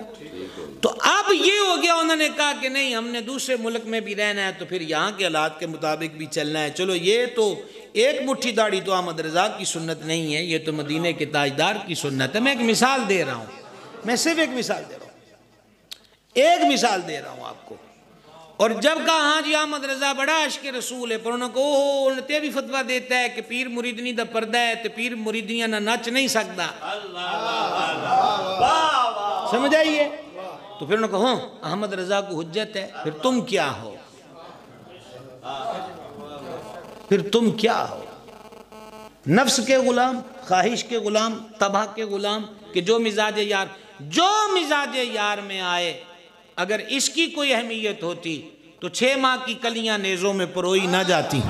تو اب یہ ہو گیا، انہوں نے کہا کہ نہیں، ہم نے دوسرے ملک میں بھی رہنا ہے تو پھر یہاں کے حالات کے مطابق بھی چلنا ہے۔ چلو یہ تو ایک مٹھی داڑھی تو احمد رضا کی سنت نہیں ہے، یہ تو مدینے کے تاجدار کی سنت ہے۔ میں ایک مثال دے رہا ہوں، میں صرف ایک مثال دے رہا ہوں، ایک مثال دے رہا ہوں آپ کو۔ اور جب کہا ہاں جی احمد رضا بڑا عشق رسول ہے، پر انہوں نے کہا اوہ تے بھی فتویٰ دیتا ہے کہ پیر مریدنی دا پردہ ہے تو پیر مریدنیاں نہ نچ نہیں سکتا، سمجھ آئیے؟ تو پھر انہوں نے کہا ہاں احمد رضا کو حجت ہے، پھر تم کیا ہو؟ پھر تم کیا ہو؟ نفس کے غلام، خواہش کے غلام، طبع کے غلام، کہ جو مزاج یار میں آئے، اگر اس کی کوئی اہمیت ہوتی تو 6 ماہ کی کلیاں نیزوں میں پروئی نہ جاتی۔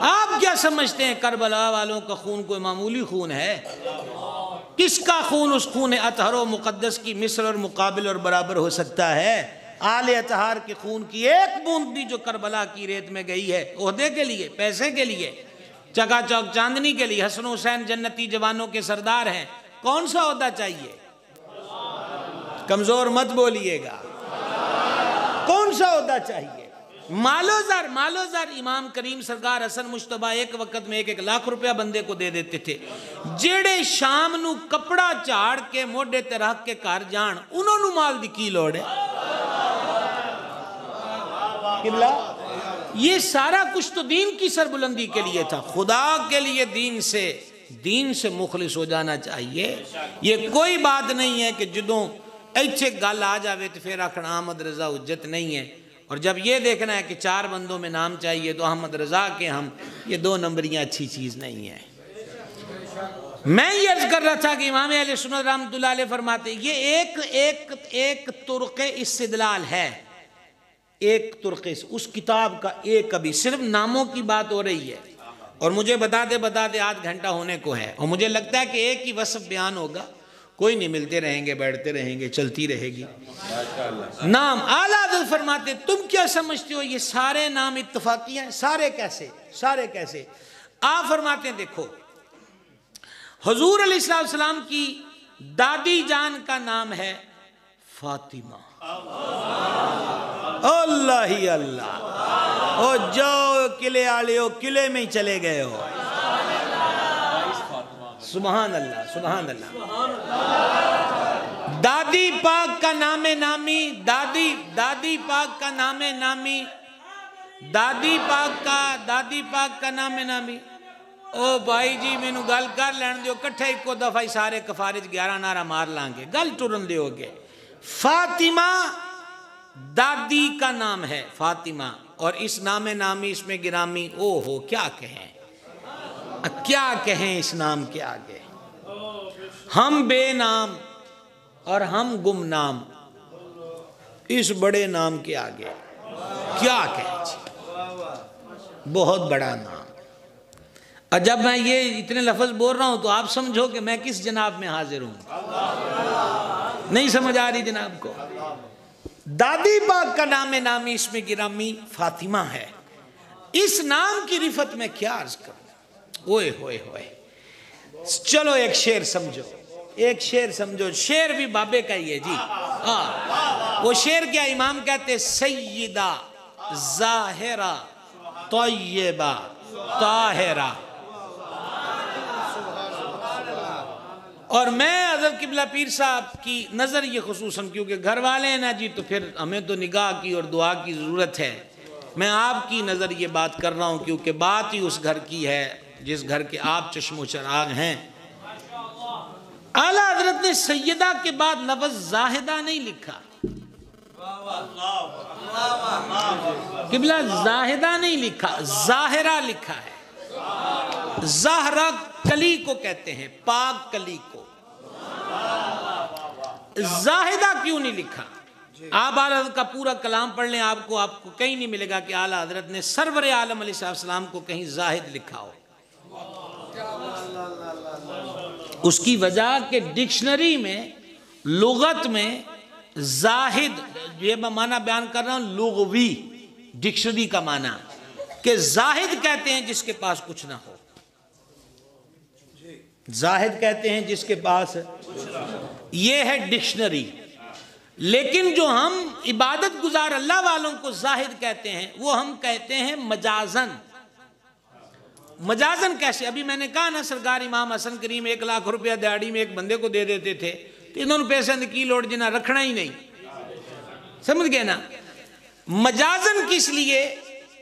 آپ کیا سمجھتے ہیں کربلا والوں کا خون کوئی معمولی خون ہے؟ کس کا خون اس خون اطہر و مقدس کی مثل اور مقابل اور برابر ہو سکتا ہے؟ آل اطہار کے خون کی ایک بوند بھی جو کربلا کی ریت میں گئی ہے، عہدے کے لیے، پیسے کے لیے، چکا چوک چاندنی کے لیے، حسن حسین جنتی جوانوں کے سردار ہیں، کون سا عہدہ چاہیے؟ کمزور مت بولیے گا، کون سا عہدہ چاہیے؟ مالو زر امام کریم سرکار حسن مشتبہ ایک وقت میں 1 لاکھ روپیہ بندے کو دے دیتے تھے، جیڑے شام نو کپڑا چاڑ کے موڈے تے رکھ کے گھر جان، انہوں نو مال دی کی لوڑ ہے؟ قبلہ یہ سارا کچھ تو دین کی سربلندی کے لیے تھا، خدا کے لیے دین سے مخلص ہو جانا چاہیے۔ یہ کوئی بات نہیں ہے کہ جدوں ایچھے گل آ جاوے تو پھر آکھنا احمد رضا حجت نہیں ہے، اور جب یہ دیکھنا ہے کہ 4 بندوں میں نام چاہیے تو احمد رضا کے ہم، یہ 2 نمبریاں اچھی چیز نہیں ہے۔ میں یہ عرض کر رہا تھا کہ امام اہل سنت رحمۃ اللہ علیہ فرماتے یہ ایک طرق استدلال ہے، ایک طرق اس کتاب کا ایک، ابھی صرف ناموں کی بات ہو رہی ہے، اور مجھے بتاتے آدھ گھنٹہ ہونے کو ہے، اور مجھے لگتا ہے کہ ایک ہی وصف بیان ہوگا، کوئی نہیں، ملتے رہیں گے، بیٹھتے رہیں گے، چلتی رہے گی۔ نام اعلیٰ حضرت فرماتے تم کیا سمجھتے ہو یہ سارے نام اتفاقی ہیں؟ سارے کیسے؟ آپ فرماتے ہیں دیکھو، حضور علیہ السلام کی دادی جان کا نام ہے فاطمہ۔ اللہ ہی اللہ، او جاؤ قلعے والے ہو، قلعے میں ہی چلے گئے ہو۔ سبحان اللہ، سبحان اللہ۔ دادی پاک کا نام نامی، دادی پاک کا نام نامی، دادی پاک کا نام نامی۔ او بھائی جی مینوں گل کر لین دیو، کٹھے ایک دفعہ ہی سارے کفارج 11 نعرہ مار لانگے، گل ٹرن دیو گے۔ فاطمہ دادی کا نام ہے، فاطمہ، اور اس نام نامی، اس میں گرامی، او ہو کیا کہیں اس نام کے آگے۔ ہم بے نام اور ہم گم نام، اس بڑے نام کے آگے کیا کہیں جی، بہت بڑا نام۔ اور جب میں یہ اتنے لفظ بول رہا ہوں تو آپ سمجھو کہ میں کس جناب میں حاضر ہوں، نہیں سمجھ آ رہی جناب کو؟ دادی پاک کا نام نامی، اس میں گرامی فاطمہ ہے۔ اس نام کی رفت میں کیا عرض کروں، اوئے ہوئے ہوئے۔ چلو ایک شعر سمجھو، شعر بھی بابے کا ہی ہے جی۔ وہ شعر کیا امام کہتے سیدہ ظاہرہ طیبہ طاہرہ۔ اور میں حضرت قبلہ پیر صاحب کی نظر یہ خصوصاً، کیونکہ گھر والے ہیں نا جی، تو پھر ہمیں تو نگاہ کی اور دعا کی ضرورت ہے، میں آپ کی نظر یہ بات کر رہا ہوں، کیونکہ بات ہی اس گھر کی ہے جس گھر کے آپ چشم و چراغ ہیں۔ اعلیٰ حضرت نے سیدہ کے بعد لفظ زاہدہ نہیں لکھا، قبلہ زاہدہ نہیں لکھا، ظاہرہ لکھا ہے۔ زہرہ کلی کو کہتے ہیں، پاک کلی کو۔ زاہدہ کیوں نہیں لکھا؟ آپ اعلیٰ حضرت کا پورا کلام پڑھ لیں، آپ کو کہیں نہیں ملے گا کہ اعلیٰ حضرت نے سرور عالم علیہ السلام کو کہیں زاہد لکھا ہو۔ اس کی وجہ کہ ڈکشنری میں، لغت میں زاہد، یہ میں معنی بیان کر رہا ہوں لغوی، ڈکشنری کا معنی، کہ زاہد کہتے ہیں جس کے پاس کچھ نہ ہو، زاہد کہتے ہیں جس کے پاس، یہ ہے ڈکشنری۔ لیکن جو ہم عبادت گزار اللہ والوں کو زاہد کہتے ہیں، وہ ہم کہتے ہیں مجازن۔ مجازن کیسے؟ ابھی میں نے کہا نا، سرکار امام حسن کریم 1 لاکھ روپیہ دیہڑی میں ایک بندے کو دے دیتے تھے، تو انہوں نے پیسے کی لوٹ جنا رکھنا ہی نہیں، سمجھ گئے نا؟ مجازن کس لیے؟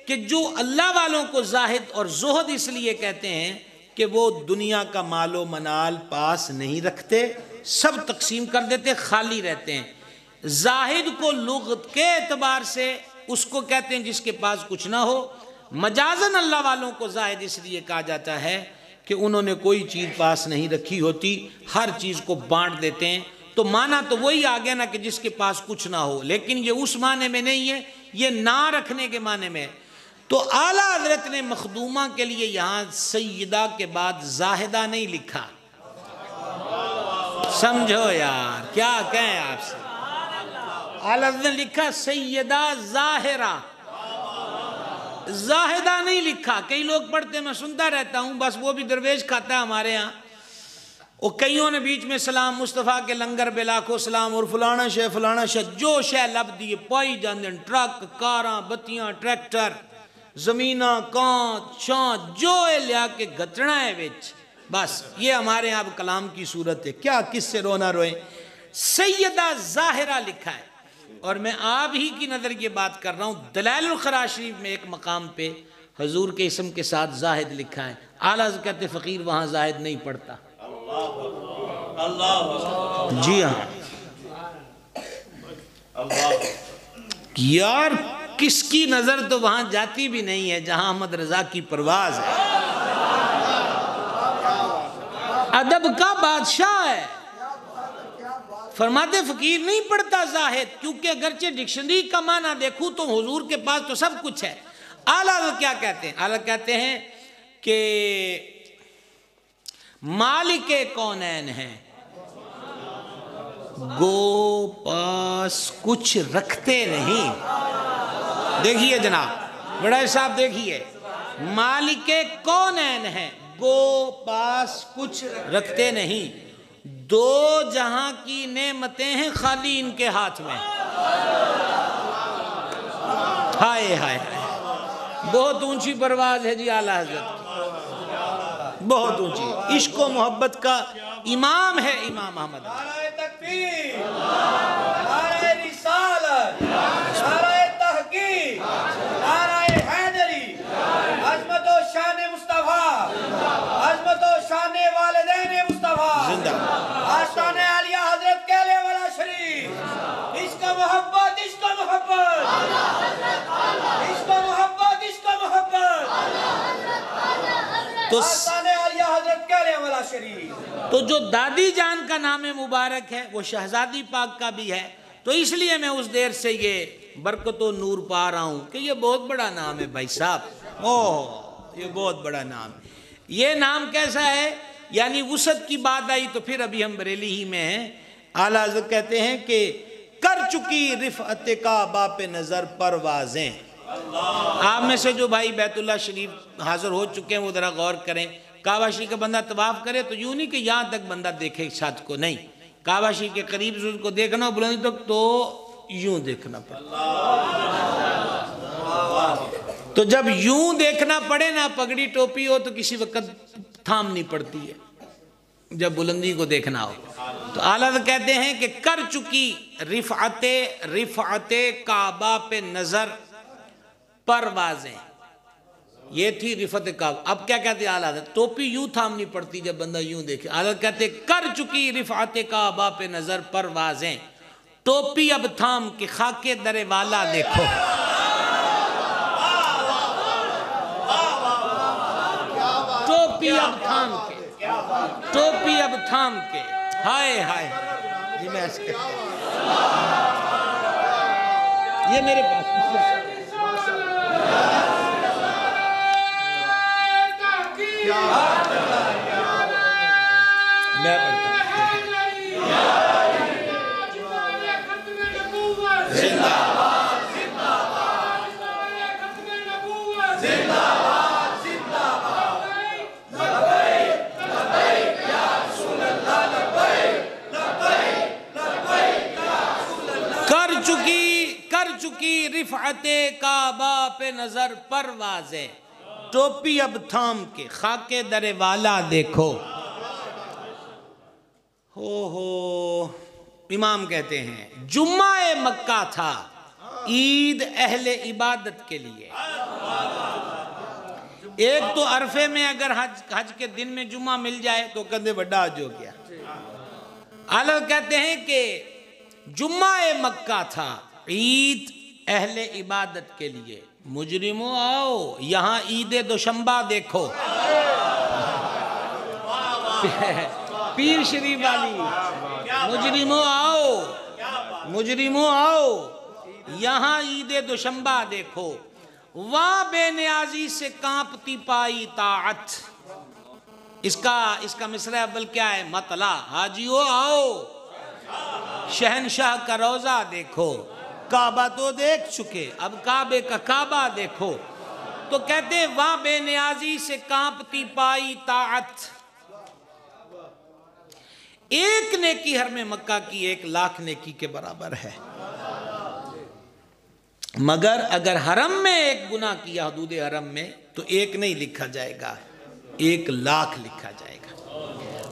کہ جو اللہ والوں کو زاہد اور زہد اس لیے کہتے ہیں کہ وہ دنیا کا مال و منال پاس نہیں رکھتے، سب تقسیم کر دیتے، خالی رہتے ہیں۔ زاہد کو لغت کے اعتبار سے اس کو کہتے ہیں جس کے پاس کچھ نہ ہو۔ مجازن اللہ والوں کو زاہد اس لیے کہا جاتا ہے کہ انہوں نے کوئی چیز پاس نہیں رکھی ہوتی، ہر چیز کو بانٹ دیتے ہیں۔ تو معنی تو وہی آ گیا نا کہ جس کے پاس کچھ نہ ہو، لیکن یہ اس معنی میں نہیں ہے، یہ نہ رکھنے کے معنی میں ہے۔ تو اعلیٰ حضرت نے مخدومہ کے لیے یہاں سیدہ کے بعد زاہدہ نہیں لکھا۔ سمجھو یار، کیا کہیں آپ سے؟ اعلیٰ حضرت نے لکھا سیدہ ظاہرہ، زاہدہ نہیں لکھا۔ کئی لوگ پڑھتے میں سنتا رہتا ہوں، بس وہ بھی درویش کھاتا ہے ہمارے ہاں، اور کئیوں نے بیچ میں سلام مصطفیٰ کے لنگر بے لاکھوں سلام، اور فلانا شے جو شے لب دیے پائی جاندے، ٹرک، کاراں، بتیاں، ٹریکٹر، زمیناں، کانچ، چانچ، جو لیا کے گھٹنا ہے وچ، بس یہ ہمارے یہاں کلام کی صورت ہے۔ کیا کس سے رونا روئیں؟ سیدہ ظاہرہ لکھا ہے۔ اور میں آپ ہی کی نظر یہ بات کر رہا ہوں، دلائل الخراج شریف میں ایک مقام پہ حضور کے اسم کے ساتھ زاہد لکھا ہے۔ اعلیٰ حضرت کہتے فقیر وہاں زاہد نہیں پڑھتا۔ جی ہاں یار، کس کی نظر تو وہاں جاتی بھی نہیں ہے جہاں احمد رضا کی پرواز ہے، ادب کا بادشاہ ہے۔ فرماتے فقیر نہیں پڑھتا زاہد، کیونکہ اگرچہ ڈکشنری کا معنی دیکھوں تو حضور کے پاس تو سب کچھ ہے۔ اعلیٰ کیا کہتے ہیں؟ اعلیٰ کہتے ہیں کہ مالک کونین ہیں، گو پاس کچھ رکھتے نہیں. دیکھیے جناب بڑا صاحب، دیکھیے مالک کونین ہیں، گو پاس کچھ رکھتے نہیں، دو جہاں کی نعمتیں ہیں خالی ان کے ہاتھ میں. ہائے ہائے، بہت اونچی پرواز ہے جی اعلیٰ حضرت، بہت اونچی. عشق و محبت کا امام ہے امام احمد. نعرہ تکبیر، نعرہ رسالت، نعرہ تحقیق، نعرہ حیدری، عظمت و شان مصطفیٰ، عظمت و شان والدین مصطفیٰ، زندہ آستان عالیہ حضرت کہلے والا شریف. عشق و محبت، عشق و محبت، عشق و محبت، عشق و محبت، تو آستان عالیہ حضرت کہلے والا شریف. تو جو دادی جان کا نام مبارک ہے وہ شہزادی پاک کا بھی ہے. تو اس لیے میں اس دیر سے یہ برکت و نور پا رہا ہوں کہ یہ بہت بڑا نام ہے بھائی صاحب. یہ بہت بڑا نام ہے. یہ نام کیسا ہے؟ یعنی وسعت کی بات آئی تو پھر ابھی ہم بریلی ہی میں ہیں. اعلیٰ حضرت کہتے ہیں کہ کر چکی رفعت کعبہ پہ نظر پروازیں. آپ میں سے جو بھائی بیت اللہ شریف حاضر ہو چکے ہیں وہ ذرا غور کریں. کعبہ شریف کا بندہ طواف کرے تو یوں نہیں کہ یہاں تک بندہ دیکھے چھت کو، نہیں، کعبہ شریف کے قریب سے اس کو دیکھنا ہو بلندی تک تو یوں دیکھنا پڑے. تو جب یوں دیکھنا پڑے نا، پگڑی ٹوپی ہو تو کسی وقت تھامنی پڑتی ہے جب بلندی کو دیکھنا ہو. تو اعلیٰ کہتے ہیں کہ کر چکی رفعت کعبہ پہ نظر پروازیں. یہ تھی رفعت کعبہ. اب کیا کہتے ہیں اعلیٰ حضرت؟ ٹوپی یوں تھامنی پڑتی جب بندہ یوں دیکھے. اعلیٰ کہتے ہیں کر چکی رفعت کعبہ پہ نظر پروازیں، ٹوپی اب تھام کے خاک در والا دیکھو. ٹوپی اب تھام کے، ٹوپی اب تھام کے. ہائے ہائے جی میں اس کے یہ میرے پاس میں پڑھتا کر چکی رفعت کعبہ پہ نظر پروازیں، ٹوپی اب تھام کے خاک در والا دیکھو. ہو امام کہتے ہیں جمعہ مکہ تھا عید اہل عبادت کے لیے. ایک تو عرفے میں اگر حج کے دن میں جمعہ مل جائے تو کندھے بڑا حج ہو گیا. اعلیٰ کہتے ہیں کہ جمعہ مکہ تھا عید اہل عبادت کے لیے. مجرموں آؤ یہاں عید دوشنبہ دیکھو. پیر شریف والی مجرموں آؤ، مجرموں آؤ یہاں عید دوشنبہ دیکھو. وہاں بے نیازی سے کانپتی پائی طاعت. اس کا مصرع اول کیا ہے؟ مطلع. حاجیو آؤ شہنشاہ کا روضہ دیکھو. کعبہ تو دیکھ چکے، اب کعبے کا کعبہ دیکھو. تو کہتے ہیں وہاں بے نیازی سے کانپتی پائی طاعت. ایک نیکی حرم مکہ کی 1,00,000 نیکی کے برابر ہے. مگر اگر حرم میں ایک گناہ کیا حدود حرم میں تو 1 نہیں لکھا جائے گا، 1,00,000 لکھا جائے گا.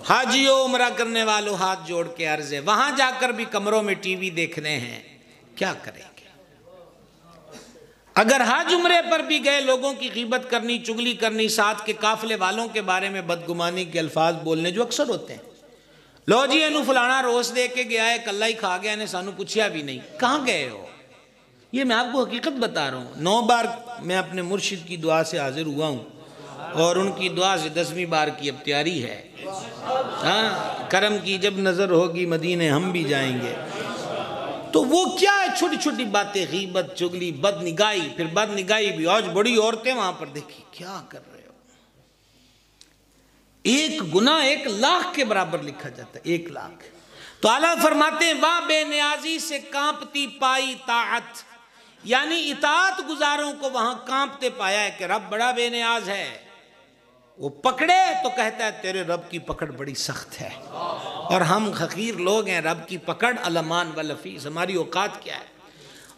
حاجیوں عمرہ کرنے والوں ہاتھ جوڑ کے عرض ہے، وہاں جا کر بھی کمروں میں ٹی وی دیکھنے ہیں، کیا کریں گے؟ اگر حج عمرے پر بھی گئے لوگوں کی غیبت کرنی، چگلی کرنی، ساتھ کے قافلے والوں کے بارے میں بدگمانی کے الفاظ بولنے جو اکثر ہوتے ہیں. لو جی انہوں فلانا روز دے کے گیا ہے، کلہ ہی کھا گیا نے سانو پوچھیا بھی نہیں. کہاں گئے ہو؟ یہ میں آپ کو حقیقت بتا رہا ہوں. 9 بار میں اپنے مرشد کی دعا سے حاضر ہوا ہوں اور ان کی دعا سے 10ویں بار کی اب تیاری ہے. ہاں کرم کی جب نظر ہوگی مدینے ہم بھی جائیں گے. تو وہ کیا ہے؟ چھوٹی چھوٹی باتیں، غیبت، چگلی، بد نگاہی. پھر بد نگاہی بھی آج بڑی عورتیں وہاں پر دیکھی. کیا کر رہے ہو؟ ایک گناہ 1,00,000 کے برابر لکھا جاتا ہے، 1,00,000۔ تو اعلیٰ فرماتے ہیں وہاں بے نیازی سے کانپتی پائی طاعت، یعنی اطاعت گزاروں کو وہاں کانپتے پایا ہے کہ رب بڑا بے نیاز ہے۔ وہ پکڑے تو کہتا ہے تیرے رب کی پکڑ بڑی سخت ہے، اور ہم حقیر لوگ ہیں، رب کی پکڑ الامان واللفیظ، ہماری اوقات کیا ہے۔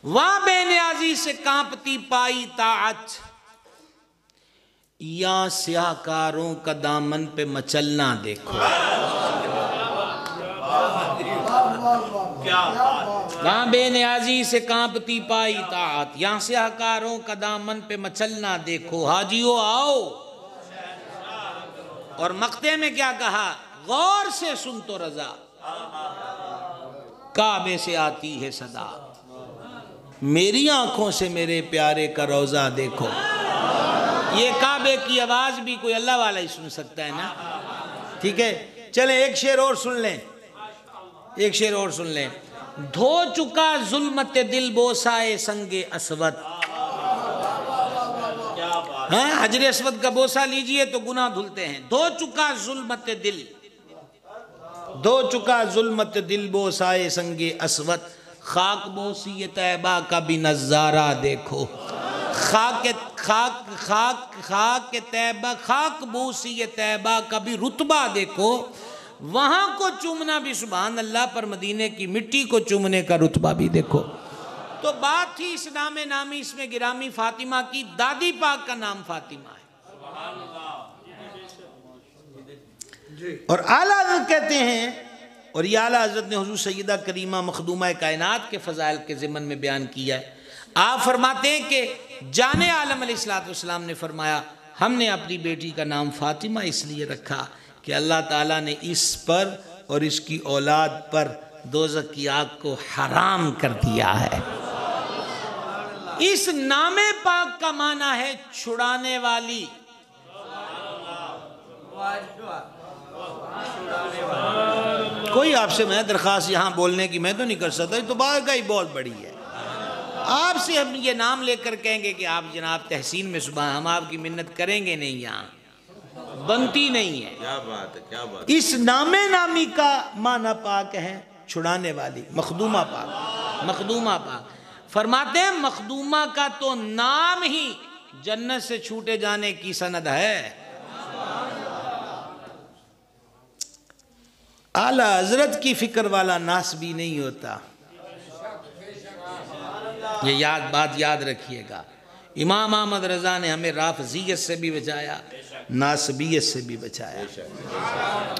وہاں بے نیازی سے کانپتی پائی طاعت، یا سیاہ کاروں کا دامن پہ مچلنا دیکھو۔ وہاں بے نیازی سے کانپتی پائی طاعت، یا سیاہ کاروں کا دامن پہ مچلنا دیکھو، حاجیو آؤ۔ اور مقطع میں کیا کہا؟ غور سے سن تو رضا، کعبے سے آتی ہے صدا، میری آنکھوں سے میرے پیارے کا روضہ دیکھو۔ یہ کعبے کی آواز بھی کوئی اللہ والا ہی سن سکتا ہے نا، ٹھیک ہے۔ چلیں ایک شعر اور سن لیں، ایک شعر اور سن لیں۔ دھو چکا ظلمت دل بوسائے سنگ اسود، ہاں حجر اسود کا بوسہ لیجئے تو گناہ دھلتے ہیں۔ دھو چکا ظلمت دل، دھو چکا ظلمت دل بوسائے سنگ اسود، خاک بوسی طیبہ کا بھی نظارہ دیکھو۔ خاک طیبہ، خاک بوسی طیبہ کا بھی رتبہ دیکھو۔ وہاں کو چومنا بھی سبحان اللہ، پر مدینے کی مٹی کو چومنے کا رتبہ بھی دیکھو۔ تو بات تھی اس نام نامی، اس میں گرامی فاطمہ کی، دادی پاک کا نام فاطمہ ہے۔ اور اعلیٰ حضرت کہتے ہیں، اور یہ اعلیٰ حضرت نے حضور سیدہ کریمہ مخدومہ کائنات کے فضائل کے ضمن میں بیان کیا ہے۔ آپ فرماتے ہیں کہ جان عالم علیہ السلام نے فرمایا ہم نے اپنی بیٹی کا نام فاطمہ اس لیے رکھا کہ اللہ تعالیٰ نے اس پر اور اس کی اولاد پر دوزخ کی آگ کو حرام کر دیا ہے۔ اس نام پاک کا معنی ہے چھڑانے والی۔ کوئی آپ سے میں درخواست یہاں بولنے کی میں تو نہیں کر سکتا، یہ تو بات ہی بہت بڑی ہے۔ آپ سے ہم یہ نام لے کر کہیں گے کہ آپ جناب تحسین میں صبح، ہم آپ کی منت کریں گے نہیں، یہاں بنتی نہیں ہے۔ کیا بات ہے، کیا بات۔ اس نام نامی کا معنی پاک ہے چھڑانے والی، مخدومہ پاک، مخدومہ پاک۔ فرماتے ہیں مخدومہ کا تو نام ہی جنت سے چھوٹے جانے کی سند ہے۔ اعلیٰ حضرت کی فکر والا ناس بھی نہیں ہوتا، یہ بات یاد رکھیے گا۔ امام احمد رضا نے ہمیں رافضیت سے بھی بچایا، ناسبیت سے بھی بچایا۔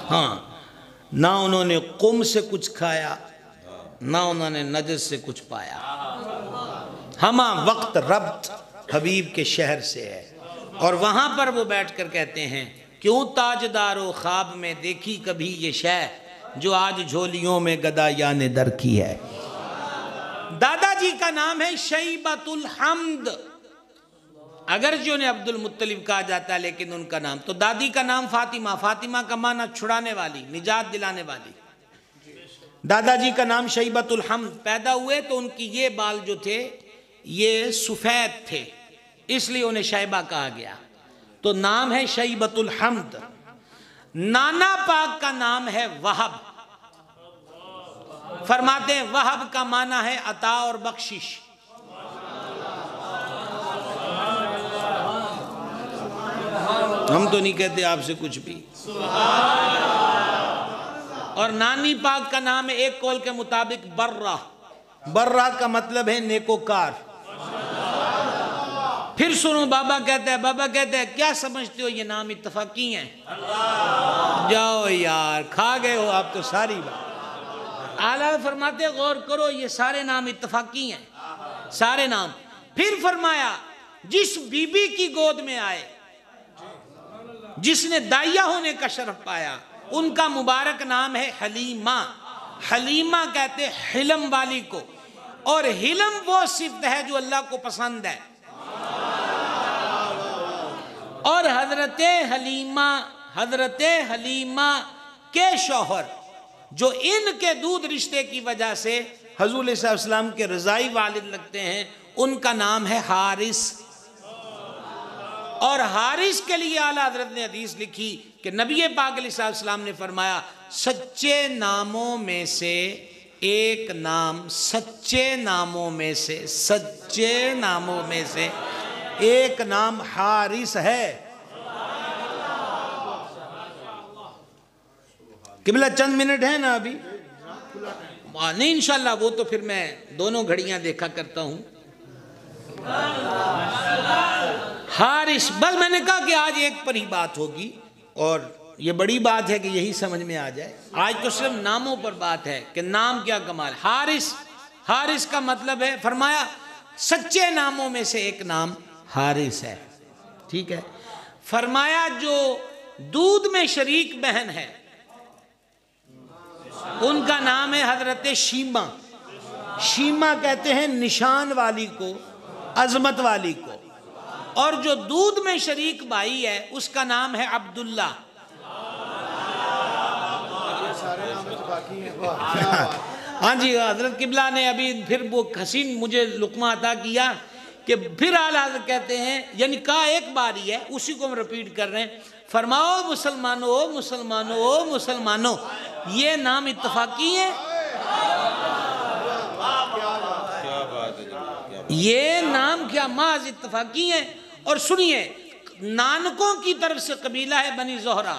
ہاں، نہ انہوں نے قم سے کچھ کھایا، نہ انہوں نے نجس سے کچھ پایا۔ ہمہ وقت ربط حبیب کے شہر سے ہے، اور وہاں پر وہ بیٹھ کر کہتے ہیں کیوں تاجدارو خواب میں دیکھی کبھی یہ شے، جو آج جھولیوں میں گدایان در کی ہے۔ دادا جی کا نام ہے شیبۃ الحمد، اگرچہ انہیں عبد المطلب کہا جاتا ہے لیکن ان کا نام، تو دادی کا نام فاطمہ، فاطمہ کا معنی چھڑانے والی، نجات دلانے والی۔ دادا جی کا نام شیبۃ الحمد، پیدا ہوئے تو ان کی یہ بال جو تھے یہ سفید تھے، اس لیے انہیں شیبہ کہا گیا، تو نام ہے شیبۃ الحمد۔ نانا پاک کا نام ہے وہب، فرماتے ہیں وہب کا معنی ہے عطا اور بخشش۔ ہم تو نہیں کہتے آپ سے کچھ بھی۔ اور نانی پاک کا نام ہے ایک قول کے مطابق برہ، برہ کا مطلب ہے نیکوکار۔ پھر سنو بابا کہتا ہے کیا سمجھتے ہو یہ نام اتفاقی ہیں؟ جاؤ یار، کھا گئے ہو آپ تو ساری بات۔ اعلیٰ فرماتے ہیں غور کرو، یہ سارے نام اتفاقی ہیں، سارے نام۔ پھر فرمایا جس بی بی کی گود میں آئے، جس نے دائیا ہونے کا شرف پایا، ان کا مبارک نام ہے حلیمہ۔ حلیمہ کہتے حلم والی کو، اور حلم وہ صفت ہے جو اللہ کو پسند ہے۔ اور حضرت حلیمہ کے شوہر جو ان کے دودھ رشتے کی وجہ سے حضور علیہ السلام کے رضائی والد لگتے ہیں، ان کا نام ہے حارث۔ اور حارث کے لیے اعلیٰ حضرت نے حدیث لکھی کہ کہ نبی پاک علیہ السلام نے فرمایا سچے ناموں میں سے ایک نام، سچے ناموں میں سے، سچے ناموں میں سے ایک نام حارث ہے۔ قبلہ چند منٹ ہے نا ابھی؟ نہیں انشاءاللہ وہ تو پھر میں دونوں گھڑیاں دیکھا کرتا ہوں۔ حارث، بس میں نے کہا کہ آج ایک پر ہی بات ہوگی، اور یہ بڑی بات ہے کہ یہی سمجھ میں آ جائے۔ آج تو صرف ناموں پر بات ہے کہ نام کیا کمال۔ حارث، حارث کا مطلب ہے، فرمایا سچے ناموں میں سے ایک نام حارث ہے، ٹھیک ہے۔ فرمایا جو دودھ میں شریک بہن ہے ان کا نام ہے حضرت شیمہ۔ شیمہ کہتے ہیں نشان والی کو، عظمت والی کو، اور جو دودھ میں شریک بھائی ہے اس کا نام ہے عبداللہ۔ ہاں جی، حضرت قبلہ نے ابھی پھر وہ حسین مجھے لقمہ عطا کیا کہ پھر اعلیٰ حضرت کہتے ہیں، یعنی کہا ایک بار ہی ہے، اسی کو ہم ریپیٹ کر رہے ہیں، فرماؤ مسلمانوں مسلمانوں مسلمانوں، یہ نام اتفاقی ہیں، یہ نام کیا محض اتفاقی ہیں۔ اور سنیے، نانکوں کی طرف سے قبیلہ ہے بنی زہرہ،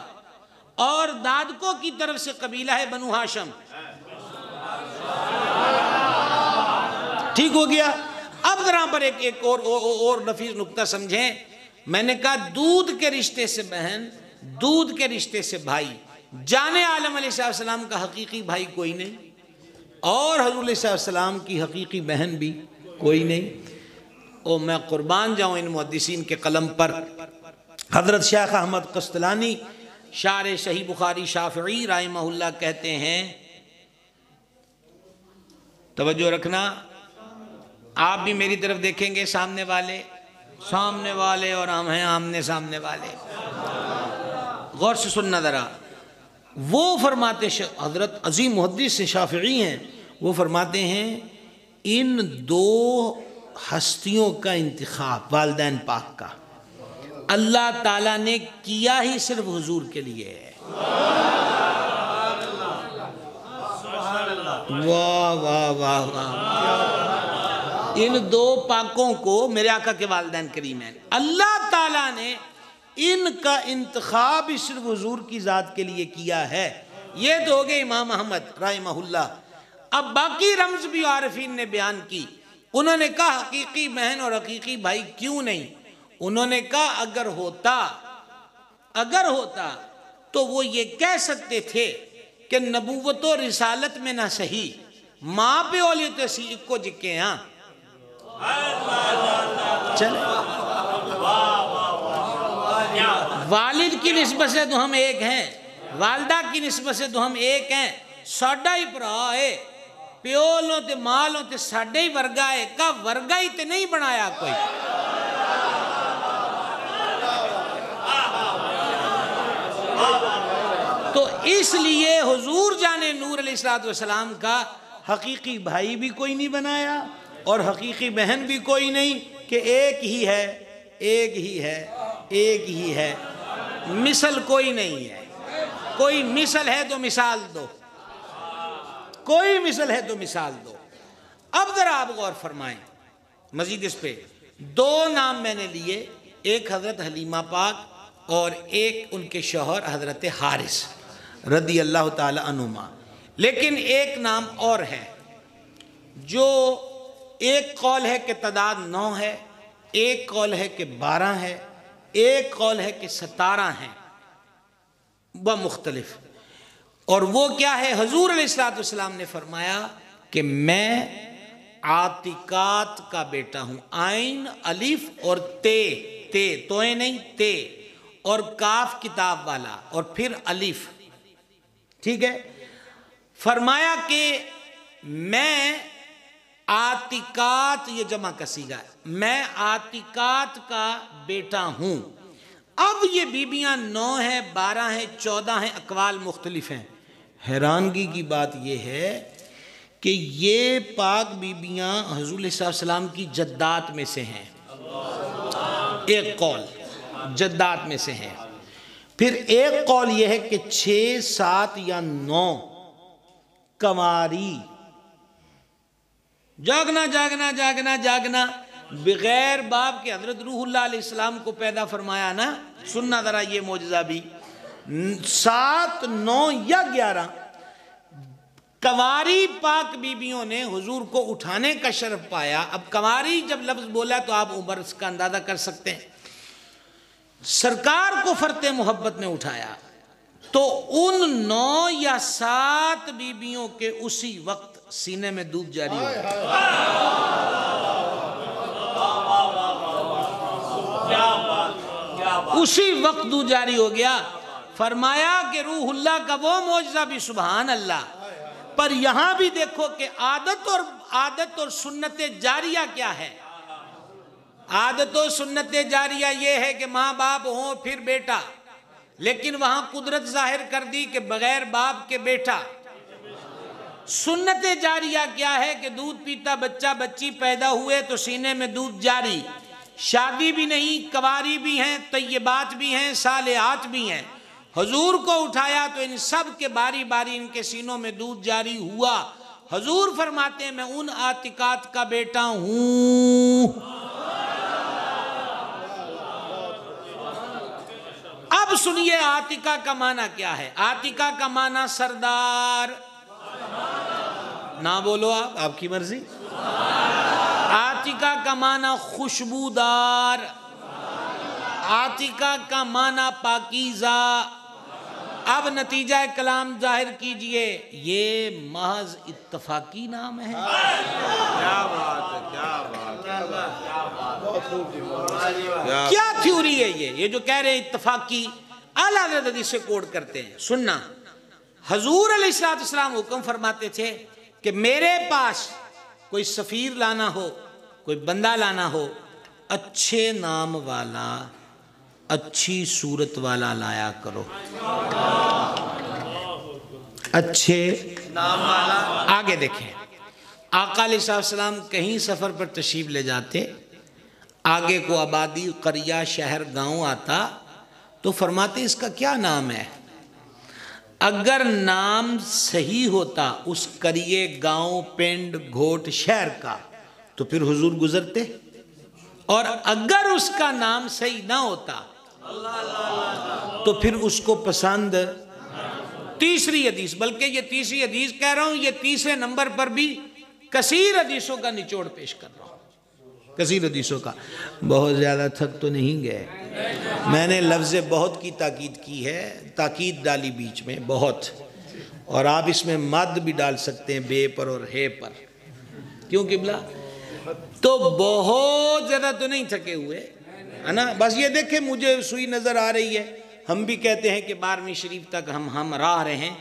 اور دادکوں کی طرف سے قبیلہ ہے بنو ہاشم، ٹھیک ہو گیا۔ اب ذرا پر ایک اور نفیس نکتہ سمجھیں۔ میں نے کہا دودھ کے رشتے سے بہن، دودھ کے رشتے سے بھائی، جان عالم علیہ السلام کا حقیقی بھائی کوئی نہیں، اور حضور علیہ السلام کی حقیقی بہن بھی کوئی نہیں۔ اور میں قربان جاؤں ان محدثین کے قلم پر۔ حضرت شیخ احمد قسطلانی شارح صحیح بخاری شافعی رحمہ اللہ کہتے ہیں، توجہ رکھنا، آپ بھی میری طرف دیکھیں گے، سامنے والے اور ہم ہیں آمنے سامنے والے، غور سے سننا ذرا۔ وہ فرماتے، حضرت عظیم محدث شافعی ہیں، وہ فرماتے ہیں ان دو ہستیوں کا انتخاب والدین پاک کا اللہ تعالیٰ نے کیا ہی صرف حضور کے لیے ہے۔ واہ واہ واہ واہ، ان دو پاکوں کو میرے آقا کے والدین کریم ہیں، اللہ تعالیٰ نے ان کا انتخاب صرف حضور کی ذات کے لیے کیا ہے۔ یہ تو ہو گئے امام احمد رحمہ اللہ۔ اب باقی رمز بھی عارفین نے بیان کی۔ انہوں نے کہا حقیقی بہن اور حقیقی بھائی کیوں نہیں؟ انہوں نے کہا اگر ہوتا تو وہ یہ کہہ سکتے تھے کہ نبوت و رسالت میں نہ صحیح ماں پہ اولیت سیک کو جکے ہاں چلے، والد کی نسبت سے تو ہم ایک ہیں، والدہ کی نسبت سے تو ہم ایک ہیں، ساڈا ہی پرا ہے، پیولوں تے مالوں تے ساڈے ہی ورگا ہے، کا ورگا ہی تے نہیں بنایا کوئی۔ تو اس لیے حضور جان نور علیہ السلام کا حقیقی بھائی بھی کوئی نہیں بنایا اور حقیقی بہن بھی کوئی نہیں، کہ ایک ہی ہے، ایک ہی ہے، ایک ہی ہے، مثل کوئی نہیں ہے۔ کوئی مثل ہے تو مثال دو، کوئی مثل ہے تو مثال دو۔ اب ذرا آپ غور فرمائیں مزید اس پہ، دو نام میں نے لیے، ایک حضرت حلیمہ پاک اور ایک ان کے شوہر حضرت حارث رضی اللہ تعالی عنہما، لیکن ایک نام اور ہے جو ایک قول ہے کہ تعداد 9 ہے، ایک قول ہے کہ 12 ہے، ایک قول ہے کہ 17 ہیں، وہ مختلف۔ اور وہ کیا ہے؟ حضور علیہ السلام نے فرمایا کہ میں عاتقات کا بیٹا ہوں، عین الف اور تے، توئے نہیں تے، اور کاف کتاب والا اور پھر الف، ٹھیک ہے۔ فرمایا کہ میں عاتقات، یہ جمع کا صیغہ ہے، میں عاتقات کا بیٹا ہوں۔ اب یہ بیبیاں 9 ہیں، 12 ہیں، 14 ہیں، اقوال مختلف ہیں۔ حیرانگی کی بات یہ ہے کہ یہ پاک بیبیاں حضور علیہ السلام کی جدات میں سے ہیں، ایک قول جدات میں سے ہیں، پھر ایک قول یہ ہے کہ 6 7 یا 9 کنواری جاگنا جاگنا جاگنا جاگنا بغیر باپ کے حضرت روح اللہ علیہ السلام کو پیدا فرمایا نا. سننا ذرا یہ معجزہ بھی. 7 9 یا 11 کنواری پاک بیبیوں نے حضور کو اٹھانے کا شرف پایا. اب کنواری جب لفظ بولا تو آپ عمر کا اندازہ کر سکتے ہیں. سرکار کو فرط محبت نے اٹھایا تو ان 9 یا 7 بیبیوں کے اسی وقت سینے میں دودھ جاری ہو گیا. اسی وقت دودھ جاری ہو گیا. فرمایا کہ روح اللہ کا وہ معجزہ بھی سبحان اللہ. پر یہاں بھی دیکھو کہ عادت اور سنت جاریہ کیا ہے. عادت و سنت جاریہ یہ ہے کہ ماں باپ ہوں پھر بیٹا، لیکن وہاں قدرت ظاہر کر دی کہ بغیر باپ کے بیٹا. سنت جاریہ کیا ہے کہ دودھ پیتا بچہ بچی پیدا ہوئے تو سینے میں دودھ جاری. شادی بھی نہیں، کنواری بھی ہیں، طیبات بھی ہیں، صالحات بھی ہیں. حضور کو اٹھایا تو ان سب کے باری باری ان کے سینوں میں دودھ جاری ہوا. حضور فرماتے ہیں میں ان عاتقات کا بیٹا ہوں. اب سنیے عاتقہ کا معنی کیا ہے. عاتقہ کا معنی سردار. نہ بولو آپ کی مرضی. عاتقہ کا معنی خوشبودار. عاتقہ کا معنی پاکیزہ. اب نتیجہ کلام ظاہر کیجئے، یہ محض اتفاقی نام ہے. کیا تھیوری ہے یہ جو کہہ رہے ہیں اتفاقی؟ اعلیٰ حضرت حدیث سے کوڈ کرتے ہیں. سننا، حضور علیہ السلام حکم فرماتے تھے کہ میرے پاس کوئی سفیر لانا ہو، کوئی بندہ لانا ہو، اچھے نام والا، اچھی صورت والا لایا کرو. اچھے نام والا. آگے دیکھیں، آقا علیہ السلام کہیں سفر پر تشریف لے جاتے، آگے کو آبادی، قریہ، شہر، گاؤں آتا تو فرماتے اس کا کیا نام ہے. اگر نام صحیح ہوتا اس قریے، گاؤں، پنڈ، گھوٹ، شہر کا تو پھر حضور گزرتے، اور اگر اس کا نام صحیح نہ ہوتا تو پھر اس کو پسند. تیسری حدیث، بلکہ یہ تیسری حدیث کہہ رہا ہوں، یہ تیسرے نمبر پر بھی کثیر حدیثوں کا نچوڑ پیش کر رہا ہوں. کثیر حدیثوں کا. بہت زیادہ تھک تو نہیں گئے. میں نے لفظ بہت کی تاکید کی ہے، تاکید ڈالی بیچ میں بہت، اور آپ اس میں مد بھی ڈال سکتے ہیں بے پر اور ہے پر. کیوں قبلہ؟ تو بہت زیادہ تو نہیں تھکے ہوئے ہے نا. بس یہ دیکھیں مجھے سوئی نظر آ رہی ہے. ہم بھی کہتے ہیں کہ 12ویں شریف تک ہم راہ رہے ہیں،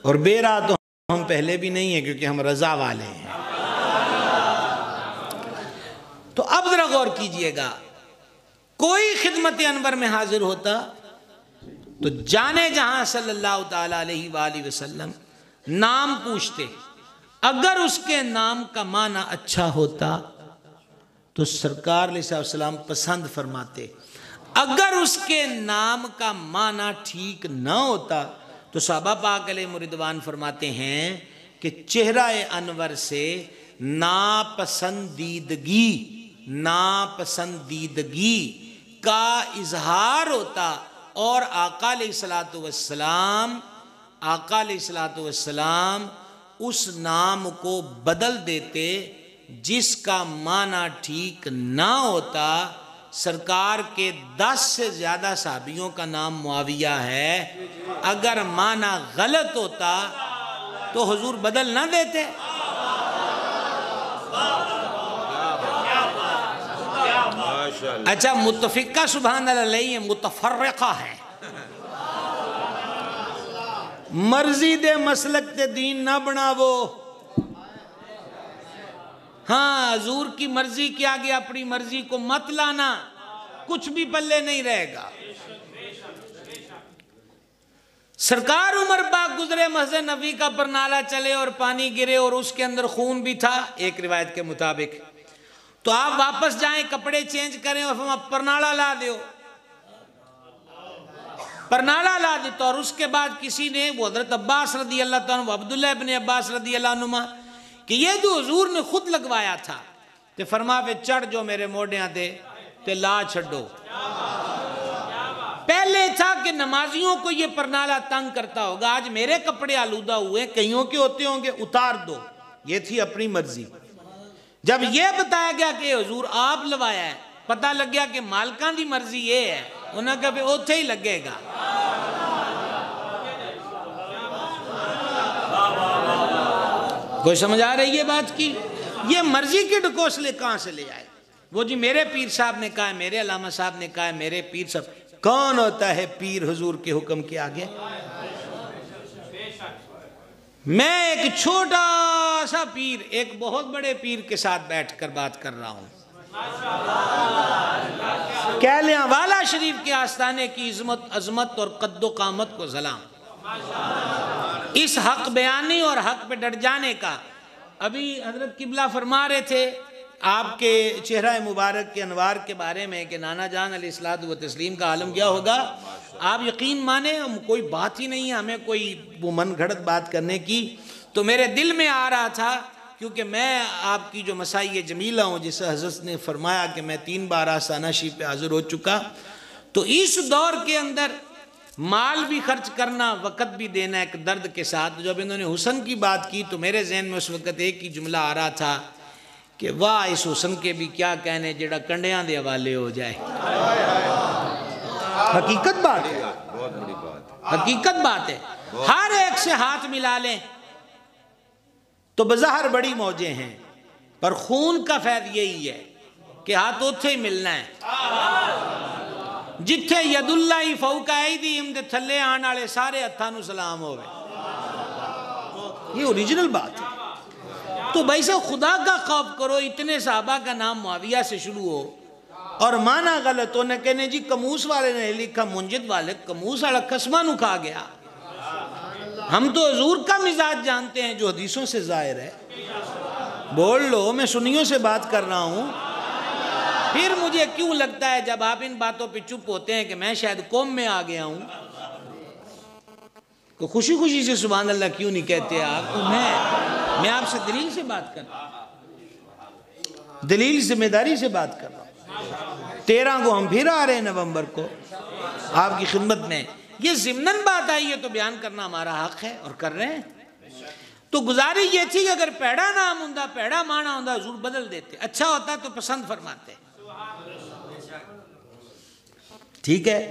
اور بے راہ تو ہم پہلے بھی نہیں ہیں کیونکہ ہم رضا والے ہیں. تو اب ذرا غور کیجئے گا، کوئی خدمت انور میں حاضر ہوتا تو جانے جہاں صلی اللہ تعالیٰ علیہ وآلہ وسلم نام پوچھتے. اگر اس کے نام کا معنی اچھا ہوتا تو سرکار علیہ السلام پسند فرماتے. اگر اس کے نام کا معنی ٹھیک نہ ہوتا تو صحابہ پاک علیہ رضوان فرماتے ہیں کہ چہرہ انور سے ناپسندیدگی کا اظہار ہوتا، اور آقا علیہ السلام اس نام کو بدل دیتے جس کا معنی ٹھیک نہ ہوتا. سرکار کے 10 سے زیادہ صحابیوں کا نام معاویہ ہے، اگر معنی غلط ہوتا تو حضور بدل نہ دیتے. اچھا، متفقہ سبحان اللہ علیہ، متفرقہ ہے. مرضی دے مسلک تے دین نہ بناوو. ہاں، حضور کی مرضی کے آگے اپنی مرضی کو مت لانا، کچھ بھی پلے نہیں رہے گا. سرکار عمر پاک گزرے، مسجد نبوی کا پرنالہ چلے اور پانی گرے اور اس کے اندر خون بھی تھا ایک روایت کے مطابق. تو آپ واپس جائیں، کپڑے چینج کریں اور پرنالہ لا دیو. پرنالہ لا دیتا، اور اس کے بعد کسی نے، وہ حضرت عباس رضی اللہ تعالیٰ عنہ، عبداللہ ابن عباس رضی اللہ عنہ، کہ یہ تو حضور نے خود لگوایا تھا، تے فرما پہ چڑھ جو میرے موڑیاں تے لا چھڑو۔ پہلے تھا کہ نمازیوں کو یہ پرنالہ تنگ کرتا ہوگا، آج میرے کپڑے آلودہ ہوئے، کئیوں کے ہوتے ہوں گے، اتار دو، یہ تھی اپنی مرضی۔ جب یہ بتایا گیا کہ حضور آپ لوایا ہے، پتہ لگ گیا کہ مالکان دی مرضی یہ ہے، انہوں نے کہا پہ اوتھے ہی لگے گا۔ کوئی سمجھ آ رہی ہے بات کی؟ یہ مرضی کے ڈکوسلے کہاں سے لے آئے؟ وہ جی میرے پیر صاحب نے کہا ہے، میرے علامہ صاحب نے کہا ہے، میرے پیر صاحب۔ کون ہوتا ہے پیر حضور کے حکم کے آگے؟ میں ایک چھوٹا سا پیر ایک بہت بڑے پیر کے ساتھ بیٹھ کر بات کر رہا ہوں۔ کیلیاں والا شریف کے آستانے کی عظمت اور قد و قامت کو سلام۔ اس حق بیانی اور حق پہ ڈٹ جانے کا، ابھی حضرت قبلہ فرما رہے تھے آپ کے چہرہ مبارک کے انوار کے بارے میں کہ نانا جان علیہ الصلوۃ والتسلیم کا عالم کیا ہوگا۔ آپ یقین مانیں، ہم کوئی بات ہی نہیں ہے ہمیں کوئی وہ من گھڑت بات کرنے کی، تو میرے دل میں آ رہا تھا، کیونکہ میں آپ کی جو مسائی جمیلہ ہوں، جسے حضرت نے فرمایا کہ میں 3 بار آستانہ شریف پہ حاضر ہو چکا، تو اس دور کے اندر مال بھی خرچ کرنا، وقت بھی دینا ایک درد کے ساتھ۔ جب انہوں نے حسن کی بات کی تو میرے ذہن میں اس وقت ایک ہی جملہ آ رہا تھا کہ واہ اس حسن کے بھی کیا کہنے جڑا کنڈیاں دے حوالے ہو جائے۔ حقیقت بات ہے، حقیقت بات ہے۔ ہر ایک سے ہاتھ ملا لیں تو بظاہر بڑی موجیں ہیں، پر خون کا فیض یہی ہے کہ ہاتھ اتھے ہی ملنا ہے جتھے ید اللہ فوق ایدیہم دے تھلے آن والے سارے ہتھاں نو سلام ہوئے۔ یہ اوریجنل بات ہے۔ تو بھائی صاحب خدا کا خوف کرو، اتنے صحابہ کا نام معاویہ سے شروع ہو اور مانا غلط ہو، نہ کہنے جی کموس والے نے لکھا، منجد والے کموس والا قسمہ نو کھا گیا۔ ہم تو حضور کا مزاج جانتے ہیں جو حدیثوں سے ظاہر ہے۔ بول لو، میں سنیوں سے بات کر رہا ہوں۔ پھر مجھے کیوں لگتا ہے جب آپ ان باتوں پہ چپ ہوتے ہیں کہ میں شاید قوم میں آ گیا ہوں، تو خوشی خوشی سے سبحان اللہ کیوں نہیں کہتے آپ؟ تو میں آپ سے دلیل سے بات کر رہا ہوں، دلیل ذمہ داری سے بات کر رہا ہوں۔ 13 کو ہم پھر آ رہے ہیں نومبر کو آپ کی خدمت میں، یہ ضمناً بات آئی ہے تو بیان کرنا ہمارا حق ہے اور کر رہے ہیں۔ تو گزارش یہ تھی کہ اگر پیڑا نام ہوندہ، پیڑا مانا ہوندہ، حضور بدل دیتے، اچھا ہوتا تو پسند فرماتے۔ ٹھیک ہے،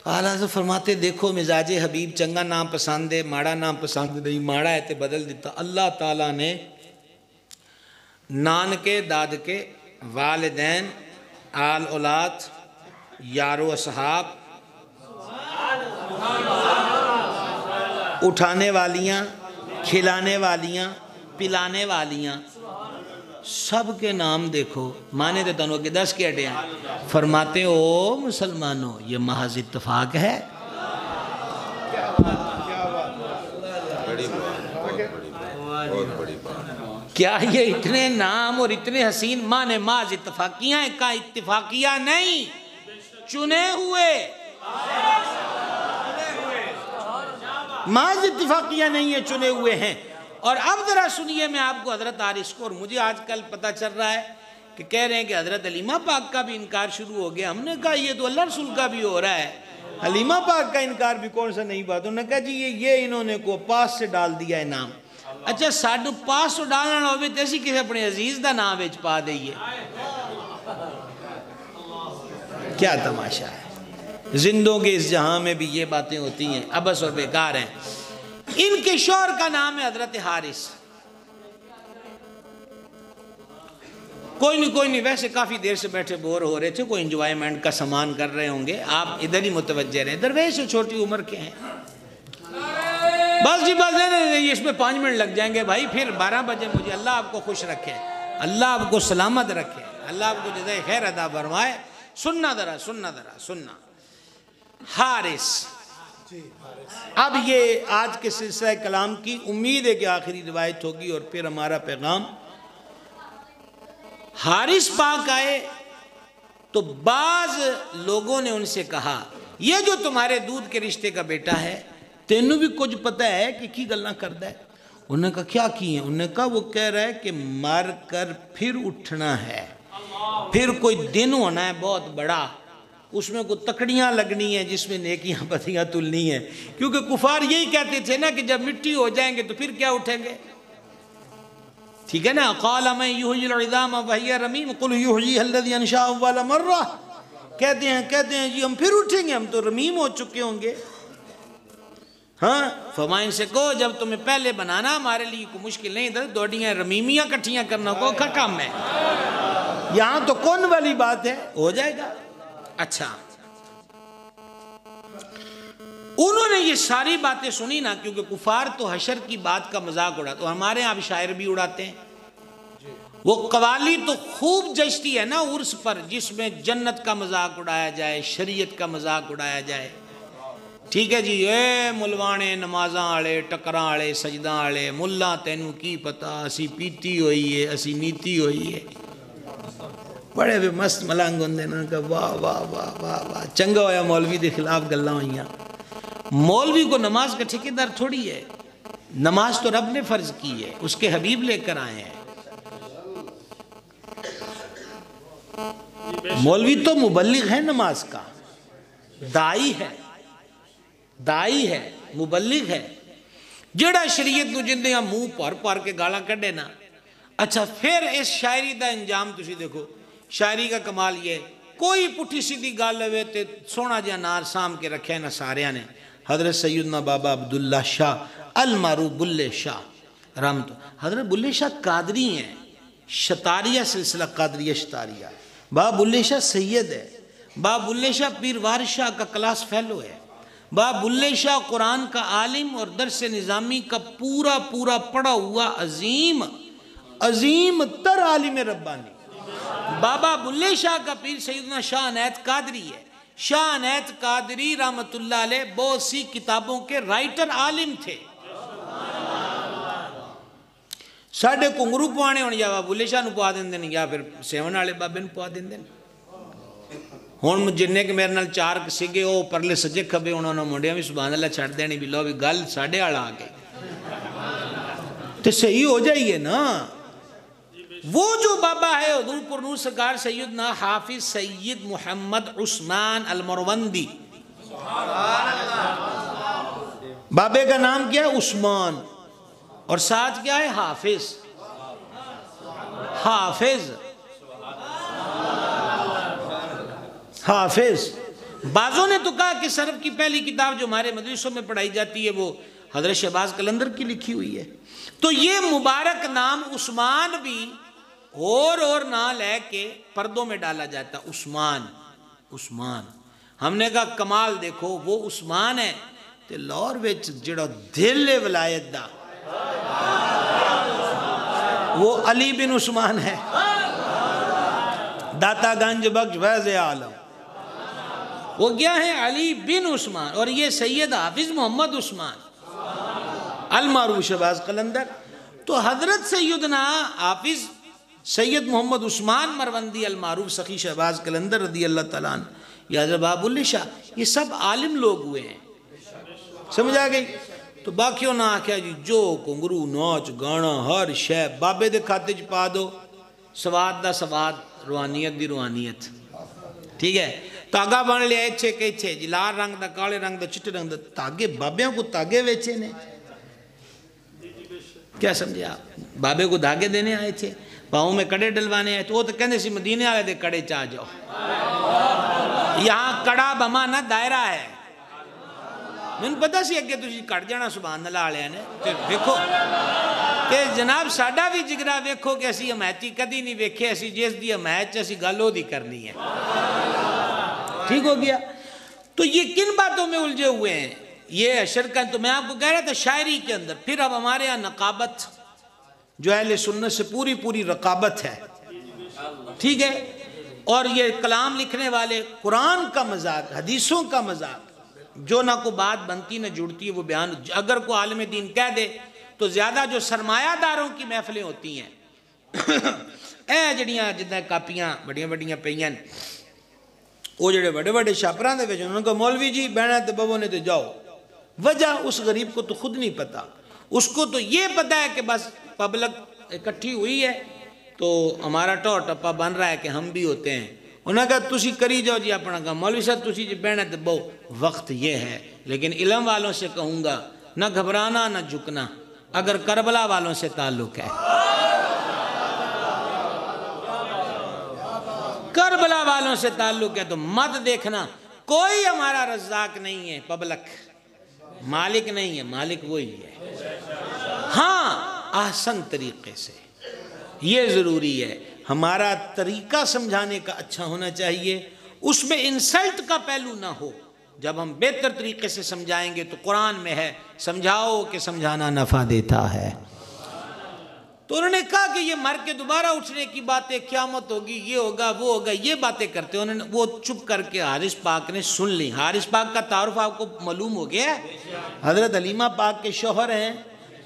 اعلیٰ حضرت فرماتے دیکھو مزاج حبیب چنگا نام پسند ہے، ماڑا نام پسند نہیں، ماڑا ہے تے بدل دیتا۔ اللہ تعالیٰ نے نان کے داد کے والدین آل اولاد یار و اصحاب اٹھانے والیاں کھلانے والیاں پلانے والیاں سب کے نام دیکھو، مانے تے تنوں کے 10 کے اٹے ہیں۔ فرماتے او مسلمانوں یہ محض اتفاق ہے۔ کیا یہ اتنے نام اور اتنے حسین مانے محض اتفاقیاں ہیں؟ کا اتفاقیہ نہیں، چنے ہوئے محض اتفاقیہ نہیں ہے، چنے ہوئے ہیں۔ اور اب ذرا سنیے، میں آپ کو حضرت حارث کو، اور مجھے آج کل پتہ چل رہا ہے کہ کہہ رہے ہیں کہ حضرت حلیمہ پاک کا بھی انکار شروع ہو گیا۔ ہم نے کہا یہ تو اللہ رسول کا بھی ہو رہا ہے، حلیمہ پاک کا انکار بھی کون سا نئی بات۔ انہوں نے کہا جی یہ انہوں نے کو پاس سے ڈال دیا ہے نام۔ اچھا ساڑھو پاس سے ڈالنا ہوئے تو ایسی کسی اپنے عزیز دا نام بیچ پا دئیے، کیا تماشا ہے۔ زندوں کے اس جہاں میں بھی یہ باتیں ہوتی ہیں، عبث اور بیکار ہیں۔ ان کے شوہر کا نام ہے حضرت حارث۔ کوئی نہیں ویسے کافی دیر سے بیٹھے بور ہو رہے تھے، کوئی انجوائمنٹ کا سامان کر رہے ہوں گے، آپ ادھر ہی متوجہ رہیں۔ درویش چھوٹی عمر کے ہیں، بس جی بس نہیں اس میں 5 منٹ لگ جائیں گے بھائی، پھر 12 بجے مجھے۔ اللہ آپ کو خوش رکھے، اللہ آپ کو سلامت رکھے، اللہ آپ کو جزائے خیر عطا فرمائے۔ سننا سننا حارث۔ اب یہ آج کے سلسلہ کلام کی امید ہے کہ آخری روایت ہوگی اور پھر ہمارا پیغام۔ حارث پاک آئے تو بعض لوگوں نے ان سے کہا یہ جو تمہارے دودھ کے رشتے کا بیٹا ہے تینوں بھی کچھ پتہ ہے کہ کی گلنا کردا ہے؟ انہوں نے کہا کیا کی ہیں؟ انہوں نے کہا وہ کہہ رہا ہے کہ مر کر پھر اٹھنا ہے، پھر کوئی دن ہونا ہے بہت بڑا، اس میں کوئی تکڑیاں لگنی ہیں جس میں نیکیاں پتیاں تلنی ہیں، کیونکہ کفار یہی کہتے تھے نا کہ جب مٹی ہو جائیں گے تو پھر کیا اٹھیں گے، ٹھیک ہے نا؟ قال من یحیی العظام وہی رمیم قل یحییھا الذی انشأھا اول مرہ، کہتے ہیں جی ہم پھر اٹھیں گے، ہم تو رمیم ہو چکے ہوں گے۔ ہاں فرمائیں سے کہو جب تمہیں پہلے بنانا ہمارے لیے کوئی مشکل نہیں تھا، دوڑیاں رمیمیاں کٹھیاں کرنا کو کام ہے، یہاں تو کون والی بات ہے، ہو جائے گا۔ اچھا انہوں نے یہ ساری باتیں سنی نا، کیونکہ کفار تو حشر کی بات کا مذاق اڑاتے، تو ہمارے ہاں بھی شاعر بھی اڑاتے ہیں، وہ قوالی تو خوب جچتی ہے نا عرس پر، جس میں جنت کا مذاق اڑایا جائے، شریعت کا مذاق اڑایا جائے، ٹھیک ہے جی، اے ملوانے نمازاں آڑے ٹکراں آڑے سجداں آڑے، ملا تینوں کی پتا اسی پیتی ہوئی ہے اسی نیتی ہوئی ہے، بڑے بھی مست ملنگ ہوندے نا کہ واہ واہ واہ واہ واہ، چنگا ہویا مولوی دے خلاف گلاں ہوئیاں۔ مولوی کو نماز کا ٹھیکیدار تھوڑی ہے، نماز تو رب نے فرض کی ہے، اس کے حبیب لے کر آئے ہیں، مولوی تو مبلغ ہے نماز کا، دائی ہے مبلغ ہے، جڑا شریعت نو جندیاں منہ پار کے گالاں کڈے نا۔ اچھا پھر اس شاعری دا انجام تسی دیکھو، شاعری کا کمال یہ ہے، کوئی پٹھی سیدھی گال لوے تے سونا جا نار سام کے رکھے نا ساریاں نے۔ حضرت سیدنا بابا عبداللہ شاہ المعروف بلے شاہ رحمت، حضرت بلے شاہ قادری ہیں، شتاریہ سلسلہ قادریہ شتاریہ، بابا بلے شاہ سید ہے، بابا بلے شاہ پیر وارث شاہ کا کلاس فیلو ہے، بابا بلے شاہ قرآن کا عالم اور درس نظامی کا پورا پڑھا ہوا عظیم تر عالم ربانی، بابا بلے شاہ کا پیر سیدنا شاہ عنایت قادری ہے، شاہ عنایت قادری رحمت اللہ علیہ بہت سی کتابوں کے رائٹر عالم تھے، ساڑھے کنگرو پوانے ہونے یا بابا بلے شاہ نو پوا دیں دیں یا پھر سیون والے بابے نو پوا دیں دیں۔ ہون جننے کے میرے نال چار سگے او پرلے سجے کھبے انہوں نے منڈیاں بھی سبحان اللہ چھڑ دینی بھی لو بھی گل ساڑھے آڑا آگے تو صحیح ہو جائیے نا۔ وہ جو بابا ہے حضور پرنور سرکار سیدنا حافظ سید محمد عثمان المروندی، بابے کا نام کیا ہے؟ عثمان، اور ساتھ کیا ہے؟ حافظ۔ بعضوں نے تو کہا کہ سرف کی پہلی کتاب جو ہمارے مدرسوں میں پڑھائی جاتی ہے وہ حضرت شہباز قلندر کی لکھی ہوئی ہے، تو یہ مبارک نام عثمان بھی اور نہ لے کے پردوں میں ڈالا جاتا، عثمان۔ ہم نے کہا کمال دیکھو، وہ عثمان ہے تے لاہور وچ جڑا دل ہے ولایت دا وہ علی بن عثمان ہے، داتا گنج بخش فیض عالم، وہ کیا ہے؟ علی بن عثمان، اور یہ سید حافظ محمد عثمان المعروف شہباز قلندر۔ تو حضرت سیدنا حافظ سید محمد عثمان مروندی المعروف سخی شہباز قلندر رضی اللہ تعالیٰ عنہ، یا حضرت بابا بلے شاہ، یہ سب عالم لوگ ہوئے ہیں، سمجھ آگئی؟ تو باقیوں نہ آکھیا جی جو کنگرو نوچ گانا ہر شے بابے دے کھاتے چ پا دو، سواد دا سواد، روحانیت دی روحانیت، ٹھیک ہے؟ تاگا بن لیا اچھے کہ اچھے جی، لال رنگ دا کالے رنگ دا چٹے رنگ دا، تاگے بابیاں کو تاگے ویچے نے، کیا سمجھے آپ؟ بابے کو دھاگے دینے آئے تھے، پاؤں میں کڑے ڈلوانے آئے تو وہ تو کہنے سی مدینے آئے دے کڑے چاہ جاؤ، یہاں کڑا بما نہ دائرہ ہے، میں نے پتا سی اگے تجھے کٹ جانا سبحان اللہ علیہ نے، دیکھو کہ جناب ساڑھا بھی جگرہ ویکھو کہ اسی حمایتی کدی نہیں ویکھے، اسی جیس دی حمایت اسی گالو دی کرنی ہے، ٹھیک ہو گیا؟ تو یہ کن باتوں میں الجھے ہوئے ہیں؟ یہ شرکن، تو میں آپ کو کہہ رہا تھا شاعری کے اندر، پھر اب ہمارے یہاں نقابت جو اہل سنت سے پوری رقابت ہے، ٹھیک ہے؟ اور یہ کلام لکھنے والے قرآن کا مذاق، حدیثوں کا مذاق، جو نہ کو بات بنتی نہ جڑتی ہے وہ بیان، اگر کوئی عالم دین کہہ دے تو زیادہ جو سرمایہ داروں کی محفلیں ہوتی ہیں اے جڑیاں جدہ کاپیاں بڑیاں پہیاں وہ جڑے بڑے بڑے شاپران دے وچ انہوں نے کہا مولوی جی بہنا تے بابو نے تے جاؤ. وجہ اس غریب کو تو خود نہیں پتا, اس کو تو یہ پتا ہے کہ بس پبلک اکٹھی ہوئی ہے تو ہمارا ٹو ٹپا بن رہا ہے کہ ہم بھی ہوتے ہیں. انہوں نے کہا تسی کری جاؤ جی اپنا کام, مولوی صاحب تسی جی بہنا تے بہو. وقت یہ ہے لیکن علم والوں سے کہوں گا نہ گھبرانا نہ جھکنا. اگر کربلا والوں سے تعلق ہے, کربلا والوں سے تعلق ہے تو مت دیکھنا. کوئی ہمارا رزاق نہیں ہے, پبلک مالک نہیں ہے, مالک وہی ہے. ہاں احسن طریقے سے, یہ ضروری ہے. ہمارا طریقہ سمجھانے کا اچھا ہونا چاہیے, اس میں انسلٹ کا پہلو نہ ہو. جب ہم بہتر طریقے سے سمجھائیں گے تو قرآن میں ہے سمجھاؤ کہ سمجھانا نفع دیتا ہے. تو انہوں نے کہا کہ یہ مر کے دوبارہ اٹھنے کی باتیں, قیامت ہوگی, یہ ہوگا وہ ہوگا, یہ باتیں کرتے. انہوں نے وہ چپ کر کے حارث پاک نے سن لی. حارث پاک کا تعارف آپ کو معلوم ہو گیا ہے, حضرت حلیمہ پاک کے شوہر ہیں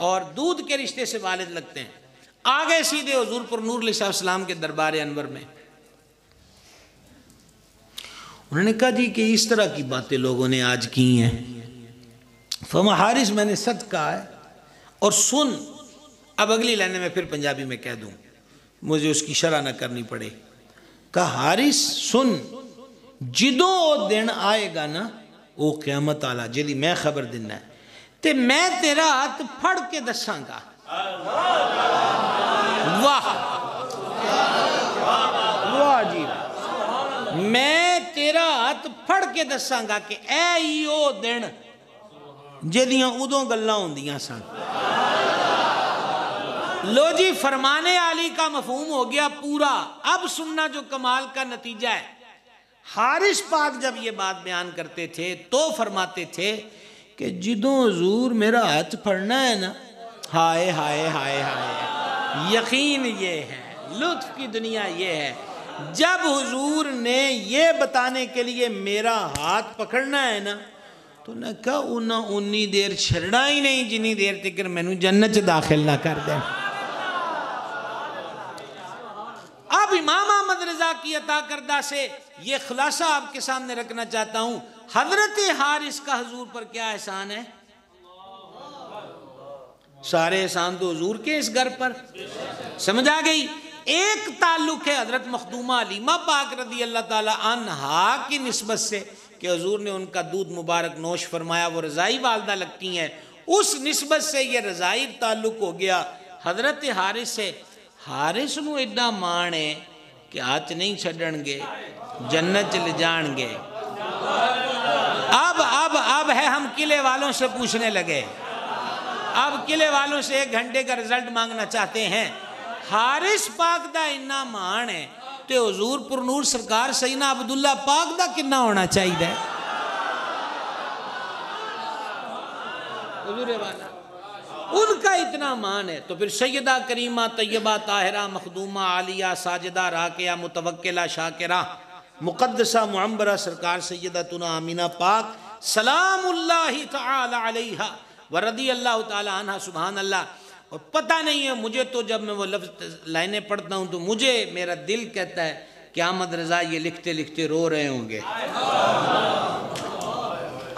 اور دودھ کے رشتے سے والد لگتے ہیں. آگے سیدھے حضور پر نور علیہ السلام کے دربار انور میں. انہوں نے کہا جی کہ اس طرح کی باتیں لوگوں نے آج کی ہیں. فرمایا حارث میں نے سچ کہا ہے اور سن. اب اگلی لائن میں پھر پنجابی میں کہہ دوں, مجھے اس کی شرح نہ کرنی پڑے. کہا حارث سن, جدوں وہ دن آئے گا نا, وہ قیامت آلا جدی میں خبر دینا ہے, تے میں تیرا ہاتھ پھڑ کے دساں گا. واہ واہ جی, میں تیرا ہاتھ پھڑ کے دساں گا کہ اے ایو دن جدیاں ادوں گلاں ہوندیاں سن. لو جی فرمانے علی کا مفہوم ہو گیا پورا. اب سننا جو کمال کا نتیجہ ہے. حارث پاک جب یہ بات بیان کرتے تھے تو فرماتے تھے کہ جدوں حضور میرا ہاتھ پھڑنا ہے نا, ہائے ہائے ہائے ہائے, یقین یہ ہے, لطف کی دنیا یہ ہے, جب حضور نے یہ بتانے کے لیے میرا ہاتھ پکڑنا ہے نا تو نہ کہا انہاں انی دیر چھڑنا ہی نہیں جنی دیر تک مینوں جنت داخل نہ کر دیں. اب امام احمد رضا کی عطا کردہ سے یہ خلاصہ آپ کے سامنے رکھنا چاہتا ہوں. حضرت حارث کا حضور پر کیا احسان ہے؟ سارے احسان تو حضور کے اس گھر پر. سمجھ آ گئی؟ ایک تعلق ہے حضرت مخدومہ حلیمہ پاک رضی اللہ تعالی عنہا کی نسبت سے کہ حضور نے ان کا دودھ مبارک نوش فرمایا, وہ رضائی والدہ لگتی ہیں, اس نسبت سے یہ رضائی تعلق ہو گیا. حضرت حارث سے, حارث نو ایڈا مان ہے کہ ہاتھ نہیں چھڑن گے, جنت لے جان گے. اب ہے ہم قلعے والوں سے پوچھنے لگے, اب قلعے والوں سے 1 گھنٹے کا رزلٹ مانگنا چاہتے ہیں. حارث پاک دا اتنا مان ہے تے حضور پر نور سرکار سیدنا عبداللہ پاک دا کتنا ہونا چاہیے؟ حضور والا ان کا اتنا مان ہے. تو پھر سیدہ کریمہ طیبہ طاہرہ مخدومہ عالیہ ساجدہ راکعہ متوکلہ شاکرہ مقدسہ معمبرہ سرکار سیدتنا آمینہ پاک سلام اللہ تعالی علیہا ورضی اللہ تعالی عنہ. سبحان اللہ. اور پتہ نہیں ہے مجھے تو جب میں وہ لفظ لائنیں پڑھتا ہوں تو مجھے میرا دل کہتا ہے کہ احمد رضا یہ لکھتے لکھتے رو رہے ہوں گے.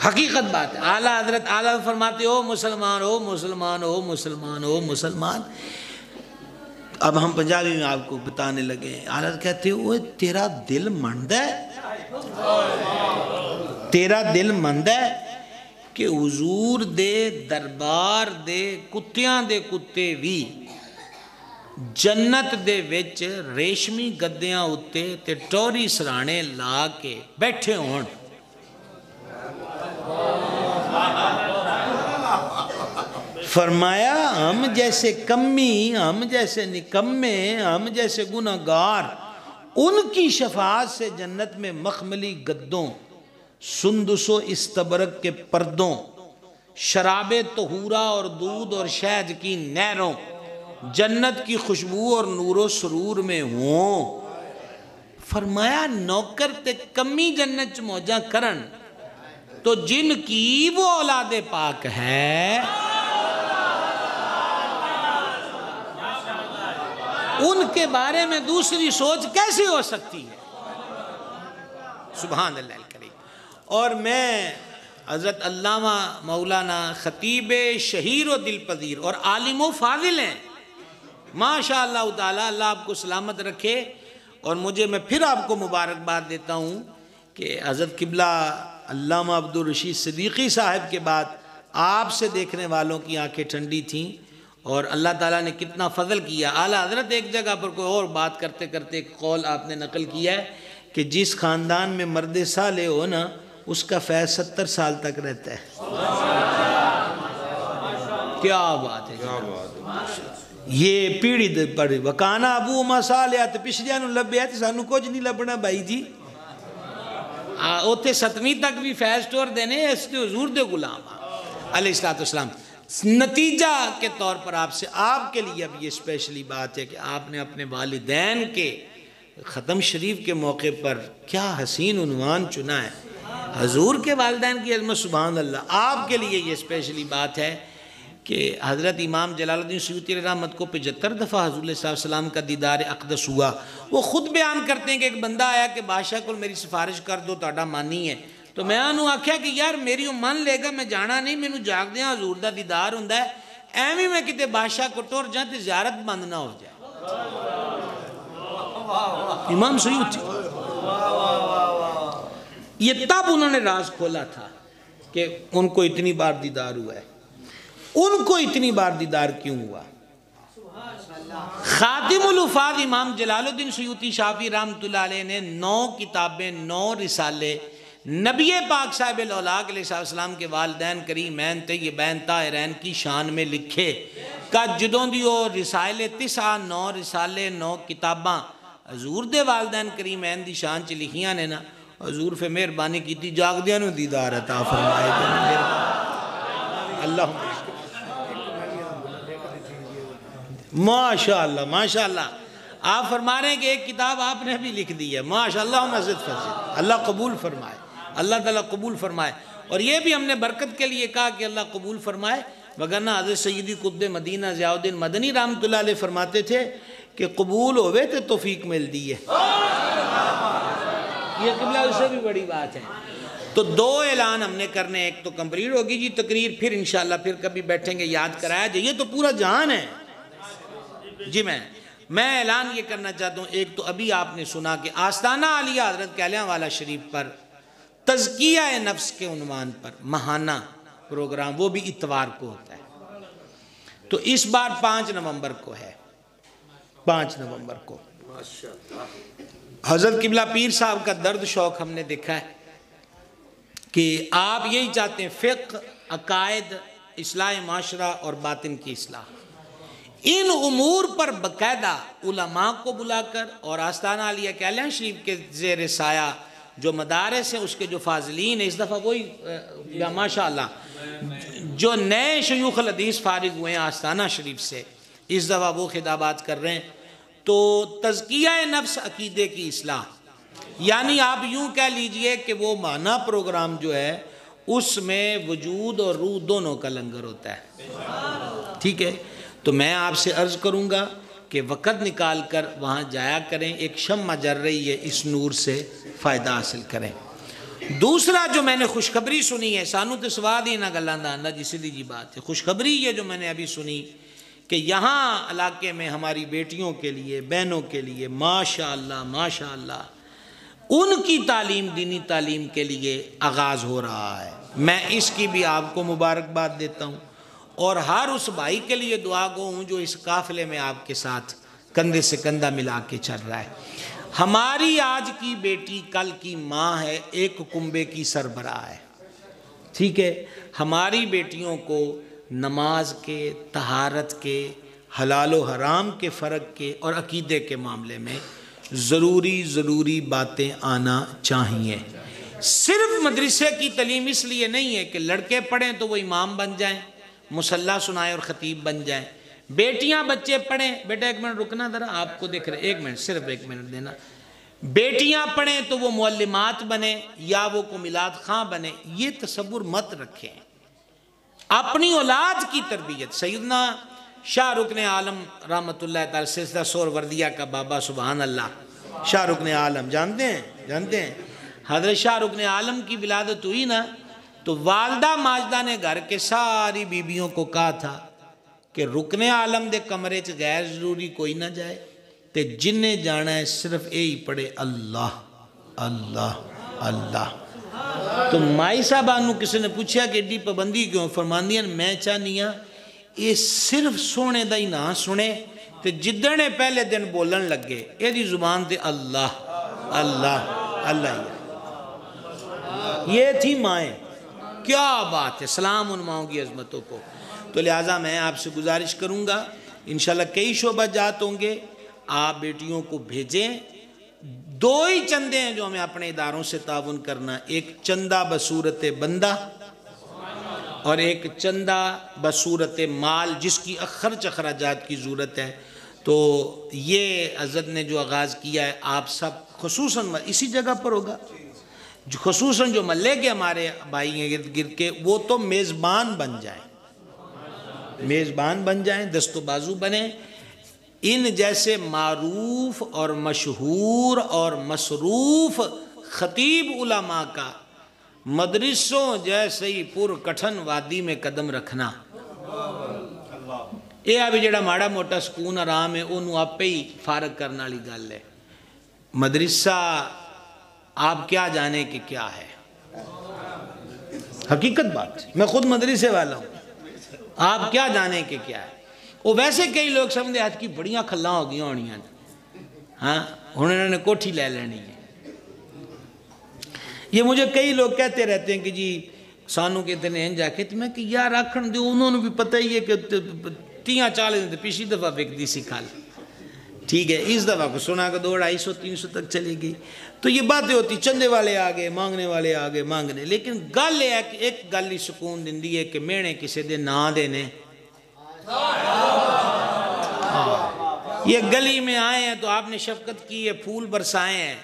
حقیقت بات ہے. اعلیٰ حضرت اعلیٰ فرماتے ہو مسلمان ہو مسلمان ہو مسلمان ہو مسلمان. اب ہم پنجابی میں آپ کو بتانے لگے ہیں. اعلیٰ کہتے ہو تیرا دل مندہ ہے, تیرا دل مندہ ہے کہ حضور دے دربار دے کتیاں دے کتے بھی جنت دے وچ ریشمی گدیاں اتے تے ٹوری سرانے لا کے بیٹھے ہون. فرمایا ہم جیسے کمی, ہم جیسے نکمے, ہم جیسے گناہگار, ان کی شفاعت سے جنت میں مخملی گدوں, سندس و استبرق کے پردوں, شراب طہورہ اور دودھ اور شہد کی نہروں, جنت کی خوشبو اور نور و سرور میں ہوں. فرمایا نوکر تے کمی جنت موجہ کرن تو جن کی وہ اولاد پاک ہے ان کے بارے میں دوسری سوچ کیسی ہو سکتی ہے؟ سبحان اللہ الکریم۔ اور میں حضرت علامہ مولانا خطیب شہیر و دل پذیر اور عالم و فاضل ہیں ماشاء اللہ تعالیٰ، اللہ آپ کو سلامت رکھے۔ اور میں پھر آپ کو مبارکباد دیتا ہوں کہ حضرت قبلہ علامہ عبدالرشید صدیقی صاحب کے بعد آپ سے دیکھنے والوں کی آنکھیں ٹھنڈی تھیں، اور اللہ تعالیٰ نے کتنا فضل کیا۔ اعلیٰ حضرت ایک جگہ پر کوئی اور بات کرتے کرتے ایک قول آپ نے نقل کیا ہے کہ جس خاندان میں مرد صالح ہو نا اس کا فیض 70 سال تک رہتا ہے۔ کیا بات ہے، یہ پیڑھی دے پڑے وکانا ابو مسالیا تے پچھلیاں نو لبیا تے سانو کچھ نہیں لبنا بھائی جی۔ اوتھے 7ویں تک بھی فیض ٹور دینے اس دے حضور دے غلام علیہ السلام۔ نتیجہ کے طور پر آپ کے لیے اب یہ اسپیشلی بات ہے کہ آپ نے اپنے والدین کے ختم شریف کے موقع پر کیا حسین عنوان چنا ہے، حضور کے والدین کی عظمت، سبحان اللہ۔ آپ کے لیے یہ اسپیشلی بات ہے کہ حضرت امام جلال الدین سیوطی علیہ رحمت کو 75 دفعہ حضور صلی اللہ علیہ وسلم کا دیدار اقدس ہوا۔ وہ خود بیان کرتے ہیں کہ ایک بندہ آیا کہ بادشاہ کو میری سفارش کر دو تہاڈا مانی ہے، تو میں انہوں آکھیا کہ یار میری وہ من لے گا، میں جانا نہیں، میں انہوں جاگ دیا حضور دا دیدار ہوں ہے، ایویں میں کتے بادشاہ کو ٹور جائیں تو زیارت بند نہ ہو جائے۔ امام سیوطی یہ تب انہوں نے راز کھولا تھا کہ ان کو اتنی بار دیدار ہوا ہے۔ ان کو اتنی بار دیدار کیوں ہوا؟ خاتم الحفاظ امام جلال الدین سیوطی شافعی رحمۃ اللہ علیہ نے 9 کتابیں 9 رسالے نبی پاک صاحب الاولاق علیہ السلام کے والدین کریمین طیبین طاہرین کی شان میں لکھے کہ جدوں دی وہ رسالے 9 رسالے 9 کتاباں حضور دے والدین کریمین دی شان چ لکھیاں نے نا، حضور پہ مہربانی کیتی جاگ دیاں نو دیدار عطا فرمائے۔ اللہ ماشاءاللہ ماشاءاللہ، آپ فرما رہے ہیں کہ ایک کتاب آپ نے بھی لکھ دی ہے، ماشاءاللہ مزید فضل، اللہ قبول فرمائے، اللہ تعالیٰ قبول فرمائے۔ اور یہ بھی ہم نے برکت کے لیے کہا کہ اللہ قبول فرمائے، وگرنہ حضرت سیدی قطب مدینہ ضیاء الدین مدنی رحمۃ اللہ علیہ فرماتے تھے کہ قبول ہوئے تو توفیق مل دی ہے، یہ قبلہ اس سے بھی بڑی بات ہے۔ تو 2 اعلان ہم نے کرنے، ایک تو کمپلیٹ ہوگی جی تقریر، پھر انشاءاللہ پھر کبھی بیٹھیں گے یاد کرایا جائے، یہ تو پورا جہان ہے جی۔ میں اعلان یہ کرنا چاہتا ہوں، ایک تو ابھی آپ نے سنا کہ آستانہ عالیہ حضرت کیلیاں والا شریف پر تزکیہ نفس کے عنوان پر ماہانہ پروگرام، وہ بھی اتوار کو ہوتا ہے، تو اس بار 5 نومبر کو ہے، 5 نومبر کو۔ حضرت قبلہ پیر صاحب کا درد شوق ہم نے دیکھا ہے کہ آپ یہی چاہتے ہیں، فقہ، عقائد، اصلاح معاشرہ اور باطن کی اصلاح، ان امور پر باقاعدہ علماء کو بلا کر، اور آستانہ عالیہ کیلیاں شریف کے زیر سایہ جو مدارس ہیں اس کے جو فاضلین ہیں، اس دفعہ وہی ماشاءاللہ جو نئے شیوخ الحدیث فارغ ہوئے ہیں آستانہ شریف سے، اس دفعہ وہ خطابات کر رہے ہیں۔ تو تزکیہ نفس عقیدے کی اصلاح، یعنی آپ یوں کہہ لیجئے کہ وہ ماہانہ پروگرام جو ہے اس میں وجود اور روح دونوں کا لنگر ہوتا ہے، ٹھیک ہے۔ تو میں آپ سے عرض کروں گا کہ وقت نکال کر وہاں جایا کریں، ایک شمع جل رہی ہے، اس نور سے فائدہ حاصل کریں۔ دوسرا جو میں نے خوشخبری سنی ہے، سانو تو سواد ہی نہ گلاں دا آندا جی، سیدھی جی بات ہے، خوشخبری یہ جو میں نے ابھی سنی کہ یہاں علاقے میں ہماری بیٹیوں کے لیے، بہنوں کے لیے ماشاءاللہ ماشاءاللہ ان کی تعلیم، دینی تعلیم کے لیے آغاز ہو رہا ہے، میں اس کی بھی آپ کو مبارکباد دیتا ہوں، اور ہر اس بھائی کے لیے دعا گو ہوں جو اس قافلے میں آپ کے ساتھ کندھے سے کندھا ملا کے چل رہا ہے۔ ہماری آج کی بیٹی کل کی ماں ہے، ایک کنبے کی سربراہ ہے، ٹھیک ہے۔ ہماری بیٹیوں کو نماز کے، طہارت کے، حلال و حرام کے فرق کے اور عقیدے کے معاملے میں ضروری باتیں آنا چاہیے۔ صرف مدرسے کی تعلیم اس لیے نہیں ہے کہ لڑکے پڑھیں تو وہ امام بن جائیں، مصلی سنائیں اور خطیب بن جائیں، بیٹیاں بچے پڑھیں، بیٹا ایک منٹ رکنا ذرا، آپ کو دیکھ رہے، ایک منٹ، صرف 1 منٹ دینا، بیٹیاں پڑھیں تو وہ معلمات بنیں یا وہ کملات خاں بنیں، یہ تصور مت رکھیں۔ اپنی اولاد کی تربیت، سیدنا شاہ رکن عالم رحمت اللہ تعالی سلسلہ سور وردیہ کا بابا، سبحان اللہ، شاہ رکن عالم جانتے ہیں، حضرت شاہ رکن عالم کی ولادت ہوئی نا تو والدہ ماجدہ نے گھر کے ساری بیبیوں کو کہا تھا کہ رکن عالم دے کمرے چ غیر ضروری کوئی نہ جائے تے جن نے جانا ہے صرف یہی پڑھے اللہ اللہ اللہ۔ تو مائی صاحبہ نو کسی نے پوچھا کہ ایڈی پابندی کیوں؟ فرماندیاں میں چاہنی ہاں یہ صرف سونے دا ہی نہ سنے تے جدنے پہلے دن بولن لگے یہ دی زبان تے اللہ اللہ اللہ ہی۔ یہ تھی مائیں، کیا بات ہے، سلام ان ماؤں کی عظمتوں کو۔ تو لہٰذا میں آپ سے گزارش کروں گا انشاءاللہ کئی شعبہ جات ہوں گے، آپ بیٹیوں کو بھیجیں۔ دو ہی چندے ہیں جو ہمیں اپنے اداروں سے تعاون کرنا، ایک چندہ بصورت بندہ اور ایک چندہ بصورت مال جس کی خرچ اخراجات کی ضرورت ہے۔ تو یہ حضرت نے جو آغاز کیا ہے آپ سب خصوصاً اسی جگہ پر ہوگا، جو خصوصاً جو محلے کے ہمارے بھائی ہیں گرد گرد کے، وہ تو میزبان بن جائیں، میزبان بن جائیں، دست و بازو بنیں۔ ان جیسے معروف اور مشہور اور مصروف خطیب علماء کا مدرسوں جیسے ہی پر کٹھن وادی میں قدم رکھنا، یہ ابھی جڑا ماڑا موٹا سکون آرام ہے انہوں آپ ہی فارغ کرنا لی گل ہے۔ مدرسہ آپ کیا جانے کہ کیا ہے، حقیقت بات، میں خود مدرسے والا ہوں، آپ کیا جانے کہ کیا ہے۔ وہ ویسے کئی لوگ سمجھے آج کی بڑیاں کھلاں ہو گئی ہونی ہیں، ہاں انہوں نے کوٹھی لے لینی ہے۔ یہ مجھے کئی لوگ کہتے رہتے ہیں کہ جی سانوں کے اتنے ہیں جا کے، تو میں کہ یار آکھن دے انہوں نے بھی پتہ ہی ہے کہ 30-40 دن پچھلی دفعہ بک دی سی کھال، ٹھیک ہے، اس دفعہ کو سنا کہ 200-250-300 تک چلے گئی۔ تو یہ باتیں ہوتی، چندے والے آگے مانگنے والے آگے مانگنے، لیکن گل ہے کہ ایک گل ہی سکون دندی ہے کہ مینے کسی دے نہ دینے۔ یہ گلی میں آئے ہیں تو آپ نے شفقت کی ہے، پھول برسائے ہیں،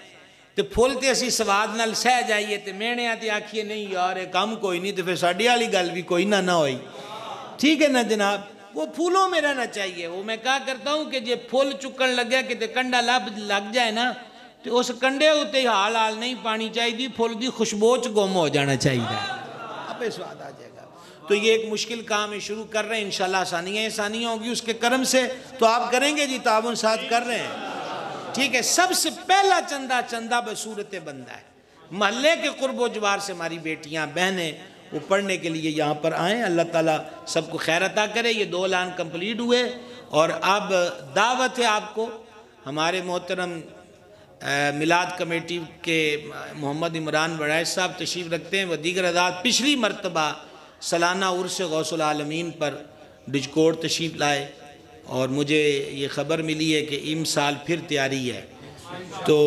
تو پھول تے اسی سواد نال سہ جائیے تے مینے آتے آکھیے نہیں یار کام کوئی نہیں، تو پھر ساڑھی والی گل بھی کوئی نہ ہوئی، ٹھیک ہے نا جناب۔ وہ پھولوں میں رہنا چاہیے۔ وہ میں کہا کرتا ہوں کہ جب پھول چکن لگیا کہ تے کنڈا لگ جائے نا تو اس کنڈے ہوتے ہی حال نہیں پانی چاہیے دی، پھول دی خوشبوچ گم ہو جانا چاہیے، اب سواد آ جائے گا۔ تو یہ ایک مشکل کام ہے، شروع کر رہے ہیں انشاءاللہ آسانیاں ہوگی اس کے کرم سے، تو آپ کریں گے جی، تعاون ساتھ کر رہے ہیں، ٹھیک ہے۔ سب سے پہلا چندہ بصورت بندہ ہے، محلے کے قرب و جوار سے ہماری بیٹیاں بہنیں وہ پڑھنے کے لیے یہاں پر آئیں۔ اللہ تعالیٰ سب کو خیر عطا کرے۔ یہ 2 اعلان کمپلیٹ ہوئے اور اب دعوت ہے آپ کو، ہمارے محترم میلاد کمیٹی کے محمد عمران وڑائش صاحب تشریف رکھتے ہیں، وہ دیگر حضرات پچھلی مرتبہ سالانہ عرس غوث العالمین پر ڈجکوٹ تشریف لائے اور مجھے یہ خبر ملی ہے کہ ام سال پھر تیاری ہے، تو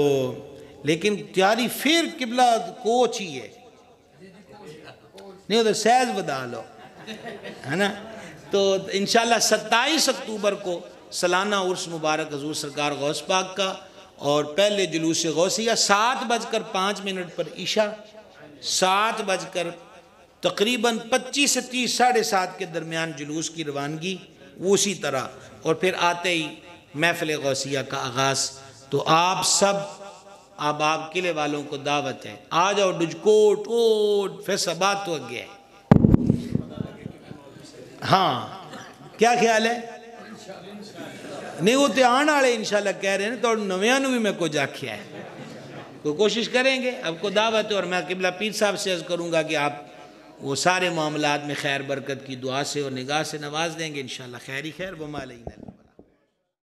لیکن تیاری پھر قبلہ کوچ ہی ہے، نہیں ادھر سیز بدا لو ہے نا۔ تو انشاءاللہ 27 اکتوبر کو سالانہ عرس مبارک حضور سرکار غوث پاک کا، اور پہلے جلوس غوثیہ 7:05 پر عشاء، 7 تقریباً 25 سے 30 7:30 کے درمیان جلوس کی روانگی، وہ اسی طرح، اور پھر آتے ہی محفل غوثیہ کا آغاز۔ تو آپ سب اب آپ قلعے والوں کو دعوت ہے، آ جاؤ ڈجکوٹ اوٹ فیصلہ تو گیا ہے۔ ہاں کیا خیال ہے؟ نہیں وہ تو آنے والے انشاءاللہ کہہ رہے ہیں تو نویاں بھی میں کچھ آکھیا ہے، کوئی کوشش کریں گے، اب کو دعوت ہے۔ اور میں قبلہ پیر صاحب سے عرض کروں گا کہ آپ وہ سارے معاملات میں خیر برکت کی دعا سے اور نگاہ سے نواز دیں گے انشاءاللہ۔ خیر ہی خیر وما علینا۔